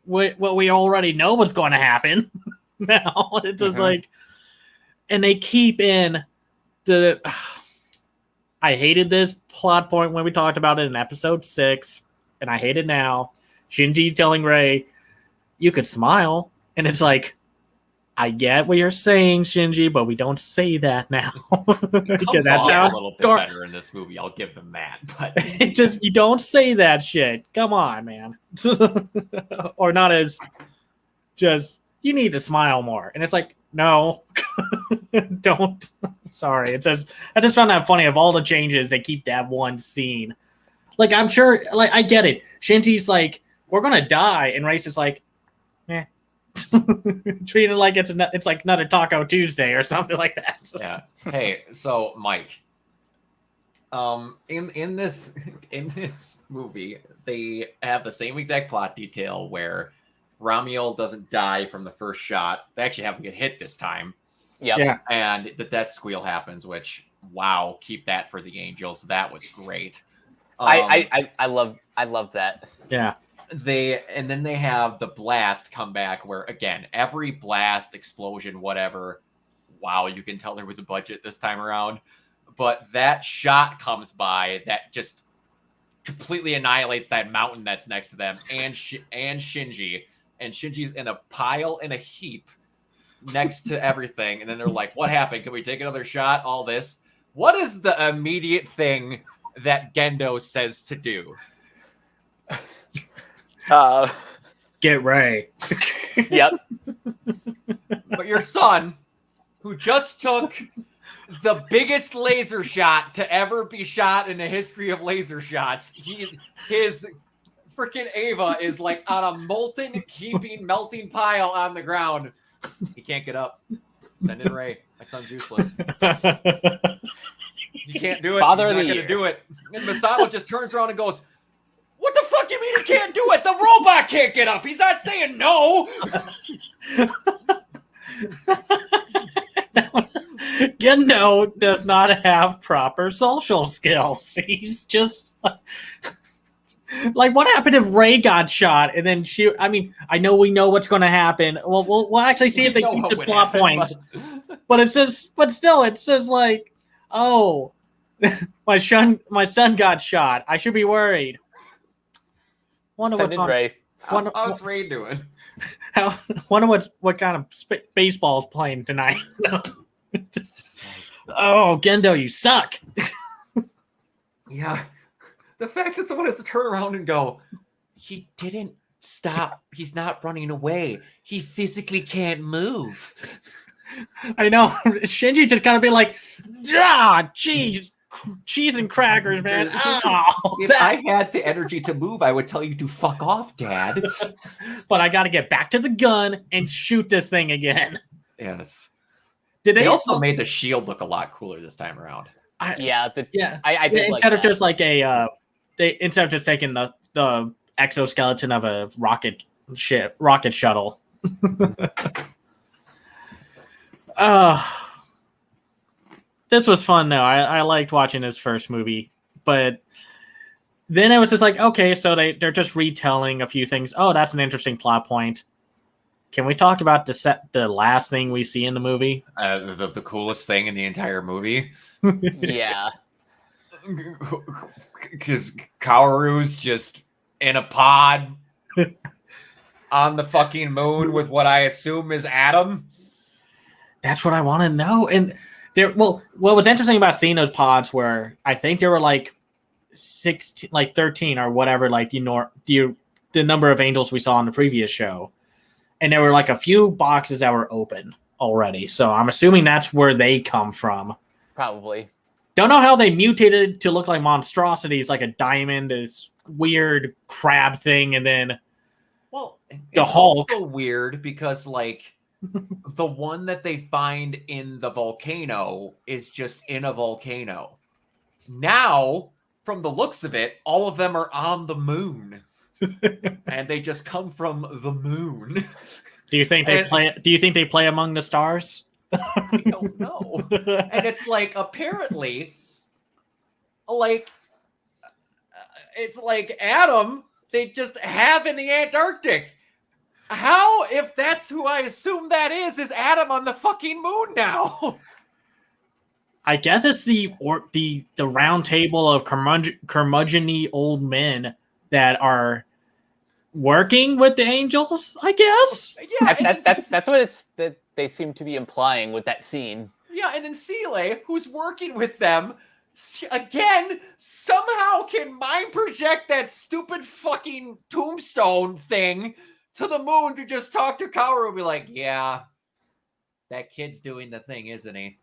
Speaker 3: we already know was going to happen. Now it's just like, and they keep in I hated this plot point when we talked about it in episode 6, and I hate it now. Shinji telling Rei, you could smile. And it's like, I get what you're saying, Shinji, but we don't say that now.
Speaker 1: Because that sounds a little bit better in this movie. I'll give them that. But
Speaker 3: it just, you don't say that shit. Come on, man. Or not as just, you need to smile more. And it's like, no, don't. Sorry. It says, I just found that funny. Of all the changes, they keep that one scene. Like, I'm sure, like, I get it. Shinji's like, we're going to die. And Rei's is like, eh. Treat it like it's like another Taco Tuesday or something like that.
Speaker 1: Yeah. Hey, so Mike, in this movie, they have the same exact plot detail where Ramiel doesn't die from the first shot. They actually have him get hit this time.
Speaker 2: Yep.
Speaker 3: Yeah.
Speaker 1: And the death squeal happens, which wow, keep that for the Angels. That was great.
Speaker 2: I love that.
Speaker 3: Yeah.
Speaker 1: Then they have the blast come back where again, every blast, explosion, whatever. Wow, you can tell there was a budget this time around. But that shot comes by that just completely annihilates that mountain that's next to them and Shinji. And Shinji's in a pile, in a heap next to everything. And then they're like, what happened? Can we take another shot? All this. What is the immediate thing that Gendo says to do?
Speaker 3: Get Ray.
Speaker 2: Yep.
Speaker 1: But your son, who just took the biggest laser shot to ever be shot in the history of laser shots, his freaking Ava is like on a molten, heaping, melting pile on the ground. He can't get up. Send in Ray. My son's useless. You can't do it.
Speaker 2: Father
Speaker 1: He's
Speaker 2: of
Speaker 1: not
Speaker 2: the
Speaker 1: going to
Speaker 2: year.
Speaker 1: do it. And Masato just turns around and goes, what the fuck you mean he can't do it? The robot can't get up. He's not saying no.
Speaker 3: Gendo does not have proper social skills. He's just like, what happened if Ray got shot and then she? I mean, I know we know what's going to happen. Well, we'll actually see if they keep the plot points. But it's just, but still, it's just like, oh, my son got shot. I should be worried. Wonder
Speaker 2: Send
Speaker 3: what's
Speaker 2: in
Speaker 3: on.
Speaker 2: Ray.
Speaker 1: How's Ray doing?
Speaker 3: Wonder what kind of baseball's playing tonight. Oh, Gendo, you suck.
Speaker 1: Yeah. The fact that someone has to turn around and go, he didn't stop. He's not running away. He physically can't move.
Speaker 3: I know. Shinji just gotta be like, ah, cheese and crackers, man. Oh,
Speaker 1: If I had the energy to move, I would tell you to fuck off, Dad.
Speaker 3: But I gotta get back to the gun and shoot this thing again.
Speaker 1: Yes.
Speaker 3: Did
Speaker 1: They also made the shield look a lot cooler this time around.
Speaker 2: Yeah.
Speaker 3: Yeah.
Speaker 2: I did
Speaker 3: Instead
Speaker 2: like
Speaker 3: of
Speaker 2: that.
Speaker 3: just like a, instead of just taking the exoskeleton of a rocket shuttle. This was fun though. I liked watching this first movie, but then it was just like, okay, so they're just retelling a few things. Oh, that's an interesting plot point. Can we talk about the last thing we see in the movie?
Speaker 1: The coolest thing in the entire movie.
Speaker 2: Yeah.
Speaker 1: Because Kaoru's just in a pod on the fucking moon with what I assume is Adam.
Speaker 3: That's what I want to know. And what was interesting about seeing those pods were, I think there were like 16, like 13 or whatever, like the number of angels we saw in the previous show. And there were like a few boxes that were open already. So I'm assuming that's where they come from.
Speaker 2: Probably.
Speaker 3: Don't know how they mutated to look like monstrosities, like a diamond, this weird crab thing, and then
Speaker 1: it's
Speaker 3: Hulk.
Speaker 1: Also weird because like the one that they find in the volcano is just in a volcano. Now, from the looks of it, all of them are on the moon. And they just come from the moon.
Speaker 3: Do you think they play Among the Stars?
Speaker 1: I don't know. And it's like, apparently, like, it's like Adam, they just have in the Antarctic. How, if that's who I assume that is Adam on the fucking moon now?
Speaker 3: I guess it's the round table of curmudgeon-y old men that are working with the angels, I guess.
Speaker 1: Yeah,
Speaker 2: that's what that they seem to be implying with that scene.
Speaker 1: Yeah, and then Seele, who's working with them, again, somehow can mind project that stupid fucking tombstone thing to the moon to just talk to Kaoru and be like, yeah, that kid's doing the thing, isn't he?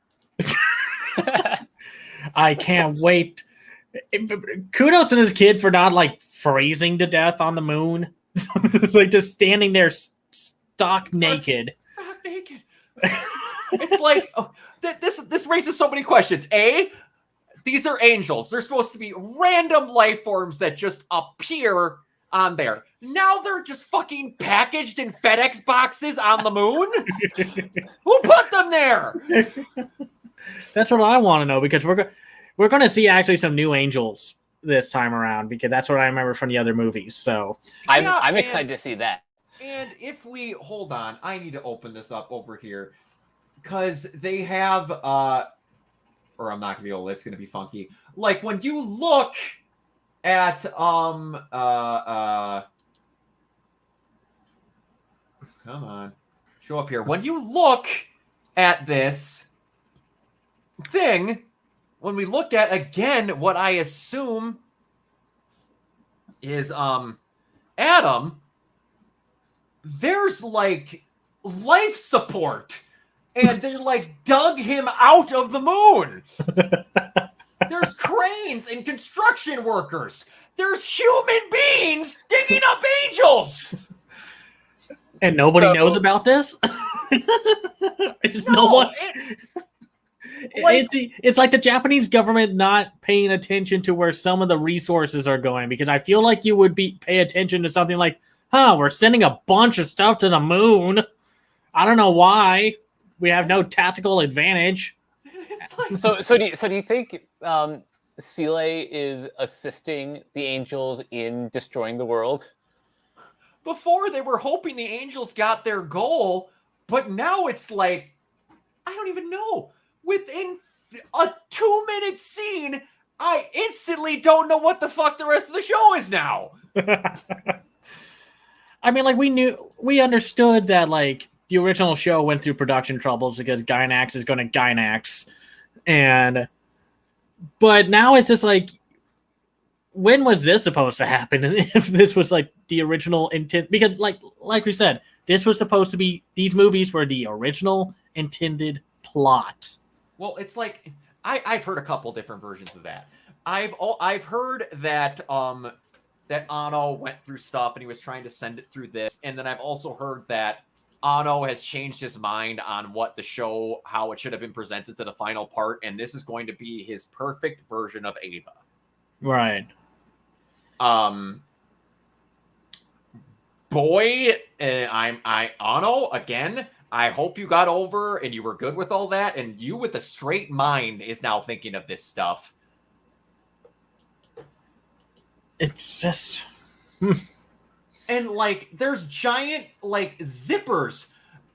Speaker 3: I can't wait. Kudos to this kid for not like freezing to death on the moon. It's like just standing there stock naked.
Speaker 1: Stock naked. It's like this raises so many questions. A, these are angels. They're supposed to be random life forms that just appear on there. Now they're just fucking packaged in FedEx boxes on the moon? Who put them there?
Speaker 3: That's what I want to know, because we're going to see actually some new angels this time around, because that's what I remember from the other movies. So
Speaker 2: I'm excited to see that.
Speaker 1: And if we hold on, I need to open this up over here because they have or I'm not gonna be able, it's gonna be funky. Like when you look at come on, show up here. When you look at this thing, when we look at again what I assume is Adam, there's like life support, and they like dug him out of the moon. There's cranes and construction workers. There's human beings digging up angels.
Speaker 3: And nobody knows about this? No one. It's like the Japanese government not paying attention to where some of the resources are going, because I feel like you would pay attention to something like, we're sending a bunch of stuff to the moon. I don't know why. We have no tactical advantage.
Speaker 2: Like... So do you think Sile is assisting the angels in destroying the world?
Speaker 1: Before they were hoping the angels got their goal, but now it's like, I don't even know. Within a 2-minute scene, I instantly don't know what the fuck the rest of the show is now.
Speaker 3: I mean, like, we understood that, like, the original show went through production troubles because Gynax is going to Gynax. But now it's just like, when was this supposed to happen? And if this was like the original intent, because like we said, this was supposed to be, these movies were the original intended plot.
Speaker 1: Well, it's like, I've heard a couple different versions of that. I've heard that that Anno went through stuff and he was trying to send it through this, and then I've also heard that Anno has changed his mind on what the show, how it should have been presented to the final part, and this is going to be his perfect version of Ava.
Speaker 3: Right.
Speaker 1: Boy, Anno, again, I hope you got over and you were good with all that, and you with a straight mind is now thinking of this stuff.
Speaker 3: It's just...
Speaker 1: And like, there's giant like zippers.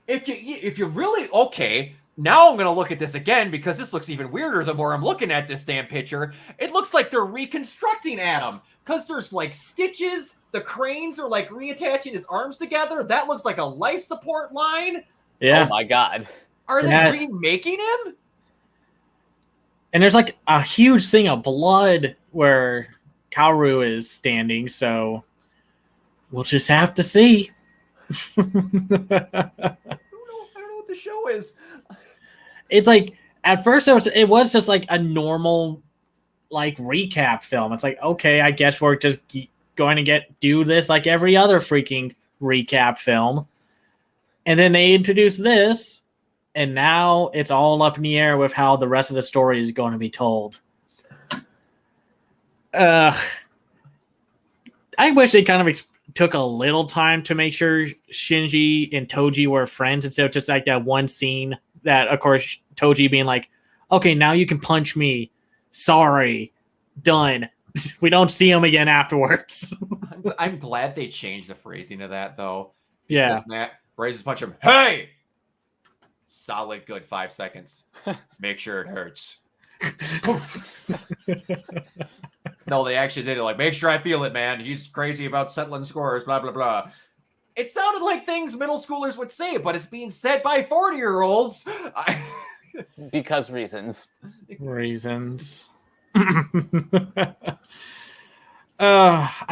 Speaker 1: If you really, okay, now I'm gonna look at this again because this looks even weirder the more I'm looking at this damn picture. It looks like they're reconstructing Adam because there's like stitches. The cranes are like reattaching his arms together. That looks like a life support line.
Speaker 3: Yeah.
Speaker 2: Oh my god.
Speaker 1: Are they remaking him?
Speaker 3: And there's like a huge thing of blood where Kaoru is standing, so we'll just have to see.
Speaker 1: I don't know what the show is.
Speaker 3: It's like, at first it was just like a normal like recap film. It's like, okay, I guess we're just going to do this like every other freaking recap film. And then they introduced this, and now it's all up in the air with how the rest of the story is going to be told. I wish they kind of took a little time to make sure Shinji and Toji were friends instead of just like that one scene that, of course, Toji being like, okay, now you can punch me. Sorry. Done. We don't see him again afterwards.
Speaker 1: I'm glad they changed the phrasing of that, though.
Speaker 3: Yeah.
Speaker 1: Matt raises punch him. Hey! Solid good 5 seconds. Make sure it hurts. No, they actually did it. Like, make sure I feel it, man. He's crazy about settling scores, blah, blah, blah. It sounded like things middle schoolers would say, but it's being said by 40-year-olds.
Speaker 2: Because reasons.
Speaker 3: Reasons. I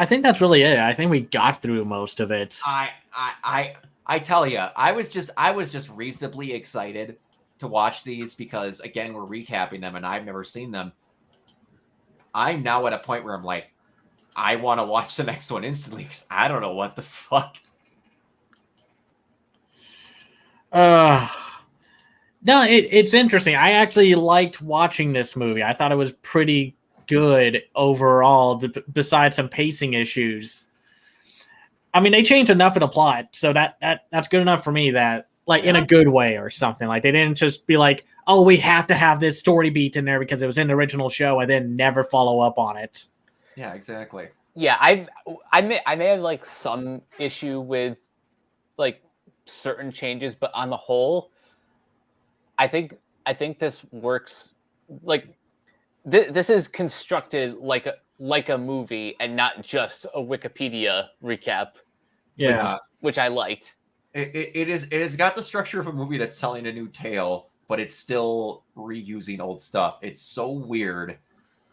Speaker 3: think that's really it. I think we got through most of it.
Speaker 1: I tell you, I was just reasonably excited to watch these because, again, we're recapping them and I've never seen them. I'm now at a point where I'm like, I want to watch the next one instantly because I don't know what the fuck.
Speaker 3: No, it's interesting. I actually liked watching this movie. I thought it was pretty good overall, besides some pacing issues. I mean, they changed enough of the plot, so that's good enough for me. That, like, in a good way or something. Like, they didn't just be like, oh, we have to have this story beat in there because it was in the original show, and then never follow up on it.
Speaker 1: Yeah, exactly.
Speaker 2: Yeah, I may have like some issue with like certain changes, but on the whole, I think this works. Like this is constructed like like a movie and not just a Wikipedia recap.
Speaker 3: Yeah.
Speaker 2: Which I liked.
Speaker 1: It has got the structure of a movie that's telling a new tale, but it's still reusing old stuff. It's so weird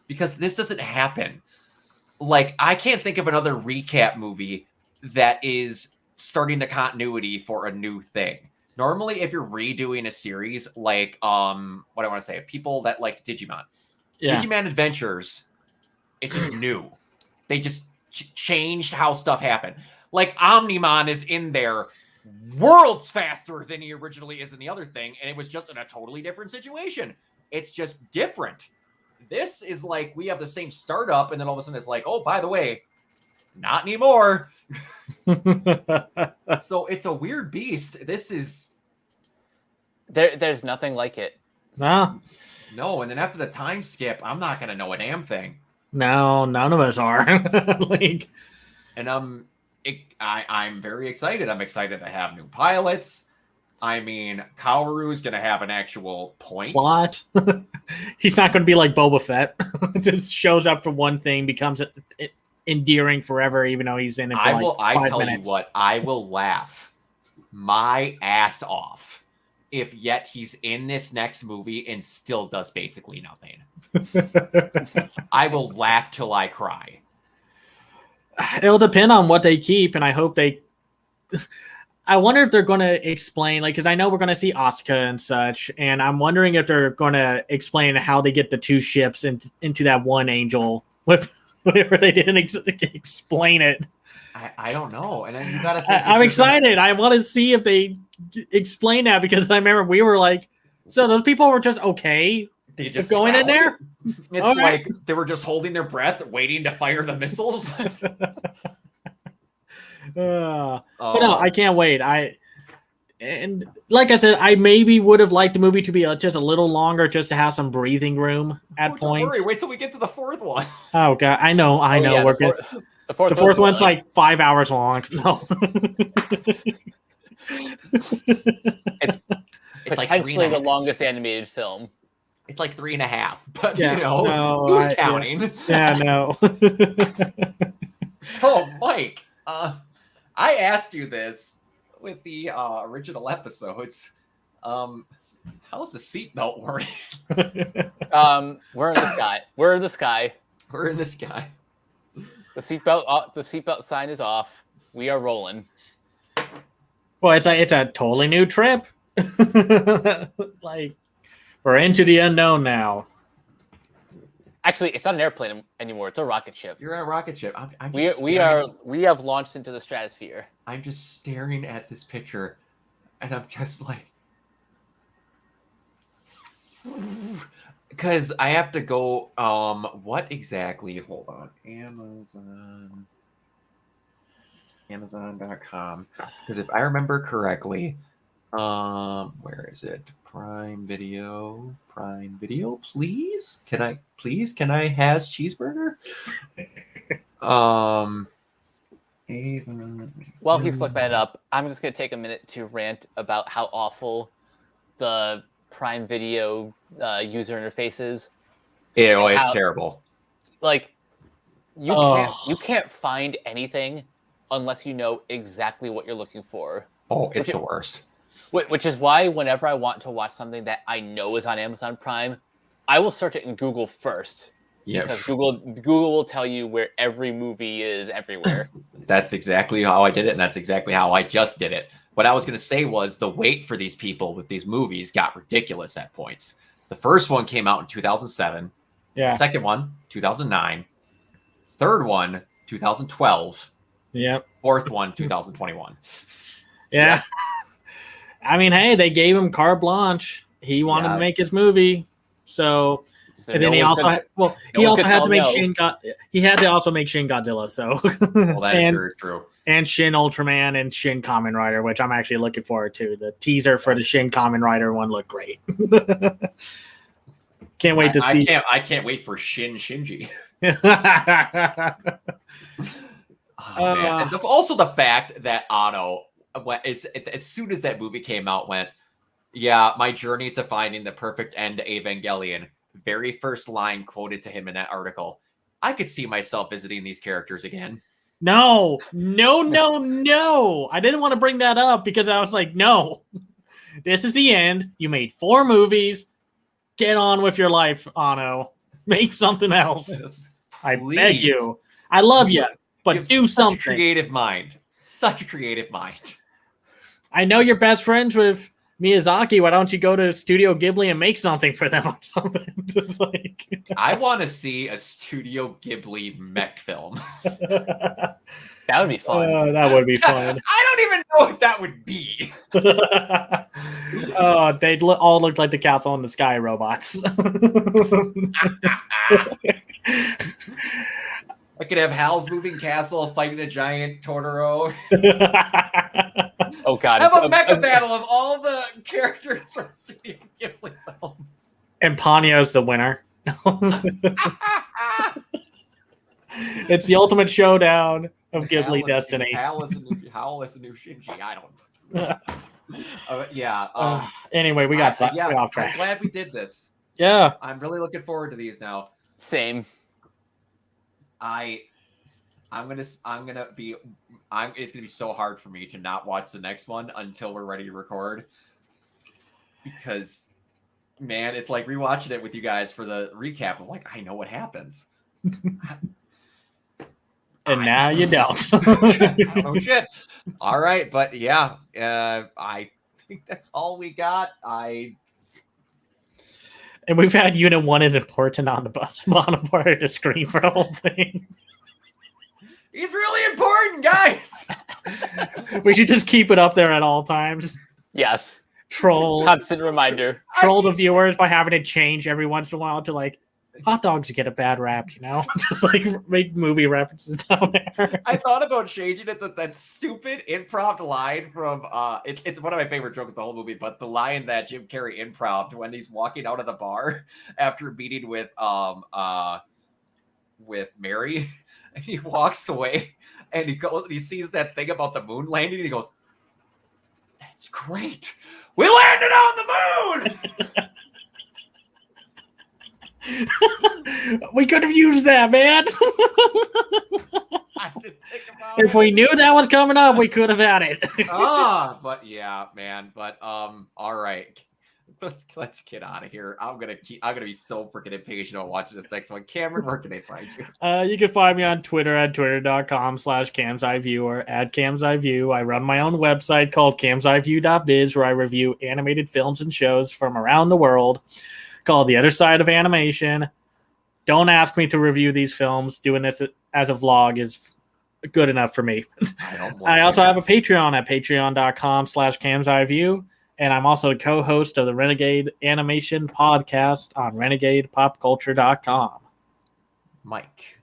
Speaker 1: because this doesn't happen. Like, I can't think of another recap movie that is starting the continuity for a new thing. Normally, if you're redoing a series, like what I want to say, people that like Digimon, Digimon Adventures, it's just new. They just changed how stuff happened. Like Omnimon is in there worlds faster than he originally is in the other thing, and it was just in a totally different situation. It's just different. This is like we have the same startup, and then all of a sudden it's like, oh, by the way, not anymore. So it's a weird beast. This is
Speaker 2: there's nothing like it.
Speaker 3: No,
Speaker 1: and then after the time skip, I'm not gonna know a damn thing.
Speaker 3: No, none of us are. Like,
Speaker 1: and I'm very excited. I'm excited to have new pilots. I mean, Kaoru's gonna have an actual
Speaker 3: plot. He's not gonna be like Boba Fett. Just shows up for one thing, becomes endearing forever, even though he's in it for I
Speaker 1: will laugh my ass off if yet he's in this next movie and still does basically nothing. I will laugh till I cry.
Speaker 3: It'll depend on what they keep, and I hope they. I wonder if they're going to explain, like, because I know we're going to see Asuka and such, and I'm wondering if they're going to explain how they get the two ships into that one angel with whatever they didn't explain it.
Speaker 1: I don't know, and then you gotta.
Speaker 3: I'm excited. I want to see if they explain that because I remember we were like, so those people were just okay.
Speaker 1: They just
Speaker 3: going in there.
Speaker 1: It's okay. Like they were just holding their breath, waiting to fire the missiles.
Speaker 3: But no, I can't wait. And like I said, I maybe would have liked the movie to be just a little longer, just to have some breathing room at points.
Speaker 1: Don't worry, wait till we get to the fourth one.
Speaker 3: Oh god, I know.
Speaker 2: Yeah,
Speaker 3: we're good. The fourth one's like 5 hours long. No.
Speaker 2: It's potentially the longest animated film.
Speaker 1: It's like 3.5, but
Speaker 3: no,
Speaker 1: who's counting?
Speaker 3: Yeah, no.
Speaker 1: So, Mike, I asked you this with the original episodes. How's the seatbelt working?
Speaker 2: We're in the sky. We're in the sky.
Speaker 1: We're in the sky.
Speaker 2: The seatbelt sign is off. We are rolling.
Speaker 3: Well, it's a totally new trip. Like, we're into the unknown now.
Speaker 2: Actually, it's not an airplane anymore. It's a rocket ship.
Speaker 1: You're a rocket ship.
Speaker 2: We have launched into the stratosphere.
Speaker 1: I'm just staring at this picture, and I'm just like, because I have to go. What exactly? Hold on. Amazon.com. Because if I remember correctly, where is it? Prime Video, please. Can I has cheeseburger?
Speaker 2: While he's looking that up, I'm just gonna take a minute to rant about how awful the Prime Video user interface is.
Speaker 1: Yeah, it's terrible.
Speaker 2: Like, you can't find anything unless you know exactly what you're looking for.
Speaker 1: Oh, it's the worst.
Speaker 2: Which is why whenever I want to watch something that I know is on Amazon Prime, I will search it in Google first. Yeah. Because Google will tell you where every movie is everywhere.
Speaker 1: That's exactly how I did it, and that's exactly how I just did it. What I was going to say was the wait for these people with these movies got ridiculous at points. The first one came out in 2007.
Speaker 3: Yeah.
Speaker 1: The second one, 2009. Third one, 2012.
Speaker 3: Yep.
Speaker 1: Fourth one, 2021.
Speaker 3: Yeah. I mean, hey, they gave him carte blanche. He wanted to make his movie, so and then he also had to make Shin Godzilla. So
Speaker 1: well, that's very true.
Speaker 3: And Shin Ultraman and Shin Kamen Rider, which I'm actually looking forward to. The teaser for the Shin Kamen Rider one looked great. Can't wait to see.
Speaker 1: I can't wait for Shinji. Oh, man. And also the fact that Anno, as soon as that movie came out, went, yeah, my journey to finding the perfect end to Evangelion. Very first line quoted to him in that article. I could see myself visiting these characters again.
Speaker 3: No. I didn't want to bring that up because I was like, no, this is the end. You made 4 movies. Get on with your life, Anno. Make something else. I beg you. I love you, but do something.
Speaker 1: Such a creative mind. Such a creative mind.
Speaker 3: I know you're best friends with Miyazaki. Why don't you go to Studio Ghibli and make something for them or something? Just like
Speaker 1: I want to see a Studio Ghibli mech film.
Speaker 2: That would be fun.
Speaker 3: That would be fun.
Speaker 1: I don't even know what that would be.
Speaker 3: They'd all look like the Castle in the Sky robots.
Speaker 1: I could have Hal's Moving Castle fighting a giant Totoro.
Speaker 2: Oh god.
Speaker 1: Have a mecha battle of all the characters from Studio Ghibli films.
Speaker 3: And Ponyo's the winner. It's the ultimate showdown of Ghibli destiny.
Speaker 1: Hal is a new Shinji. I don't know.
Speaker 3: Anyway, we got off track.
Speaker 1: I'm glad we did this.
Speaker 3: Yeah.
Speaker 1: I'm really looking forward to these now.
Speaker 2: Same.
Speaker 1: It's gonna be so hard for me to not watch the next one until we're ready to record, because man, it's like rewatching it with you guys for the recap. I'm like, I know what happens.
Speaker 3: And now you don't.
Speaker 1: Oh shit. All right, but yeah, I think that's all we got.
Speaker 3: And we've had Unit 1 is important on the bottom part of the screen for the whole thing.
Speaker 1: He's really important, guys.
Speaker 3: We should just keep it up there at all times.
Speaker 2: Yes.
Speaker 3: Troll.
Speaker 2: Constant reminder.
Speaker 3: Troll the viewers by having to change every once in a while to like, hot dogs get a bad rap, you know? Just like make movie references down there.
Speaker 1: I thought about changing it that stupid improv line from it's one of my favorite jokes of the whole movie, but the line that Jim Carrey improv when he's walking out of the bar after meeting with Mary, and he walks away and he goes and he sees that thing about the moon landing and he goes, "That's great. We landed on the moon."
Speaker 3: We could have used that, man.
Speaker 1: I didn't think about
Speaker 3: If we knew that was coming up, we could have had it.
Speaker 1: But yeah, man. But all right. Let's get out of here. I'm gonna be so freaking impatient on watching this next one. Cameron, where can they find you?
Speaker 3: You can find me on Twitter at twitter.com/CamsEyeView or at CamsEyeView. I run my own website called CamsEyeView.biz where I review animated films and shows from around the world, called The Other Side of Animation. Don't ask me to review these films. Doing this as a vlog is good enough for me. I also have a Patreon at patreon.com/CamsEyeView. And I'm also the co-host of the Renegade Animation Podcast on RenegadePopCulture.com.
Speaker 1: Mike.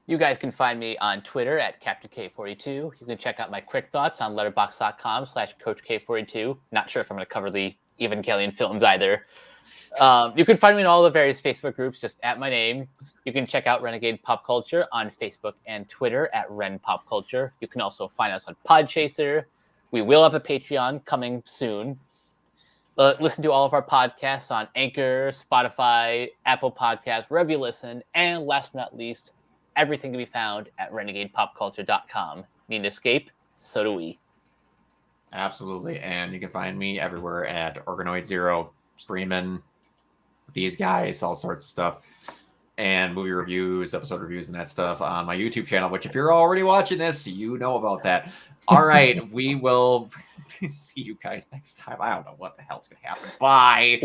Speaker 2: You guys can find me on Twitter at CaptainK42. You can check out my quick thoughts on letterboxd.com/CoachK42. Not sure if I'm going to cover the Evangelion films either. You can find me in all the various Facebook groups, just at my name. You can check out Renegade Pop Culture on Facebook and Twitter at Ren Pop Culture. You can also find us on Podchaser. We will have a Patreon coming soon. Listen to all of our podcasts on Anchor, Spotify, Apple Podcasts, wherever you listen. And last but not least, everything can be found at RenegadePopCulture.com. Need an escape? So do we.
Speaker 1: Absolutely. And you can find me everywhere at Organoid Zero, streaming these guys, all sorts of stuff. And movie reviews, episode reviews, and that stuff on my YouTube channel, which if you're already watching this, you know about that. All right, we will see you guys next time. I don't know what the hell's going to happen. Bye.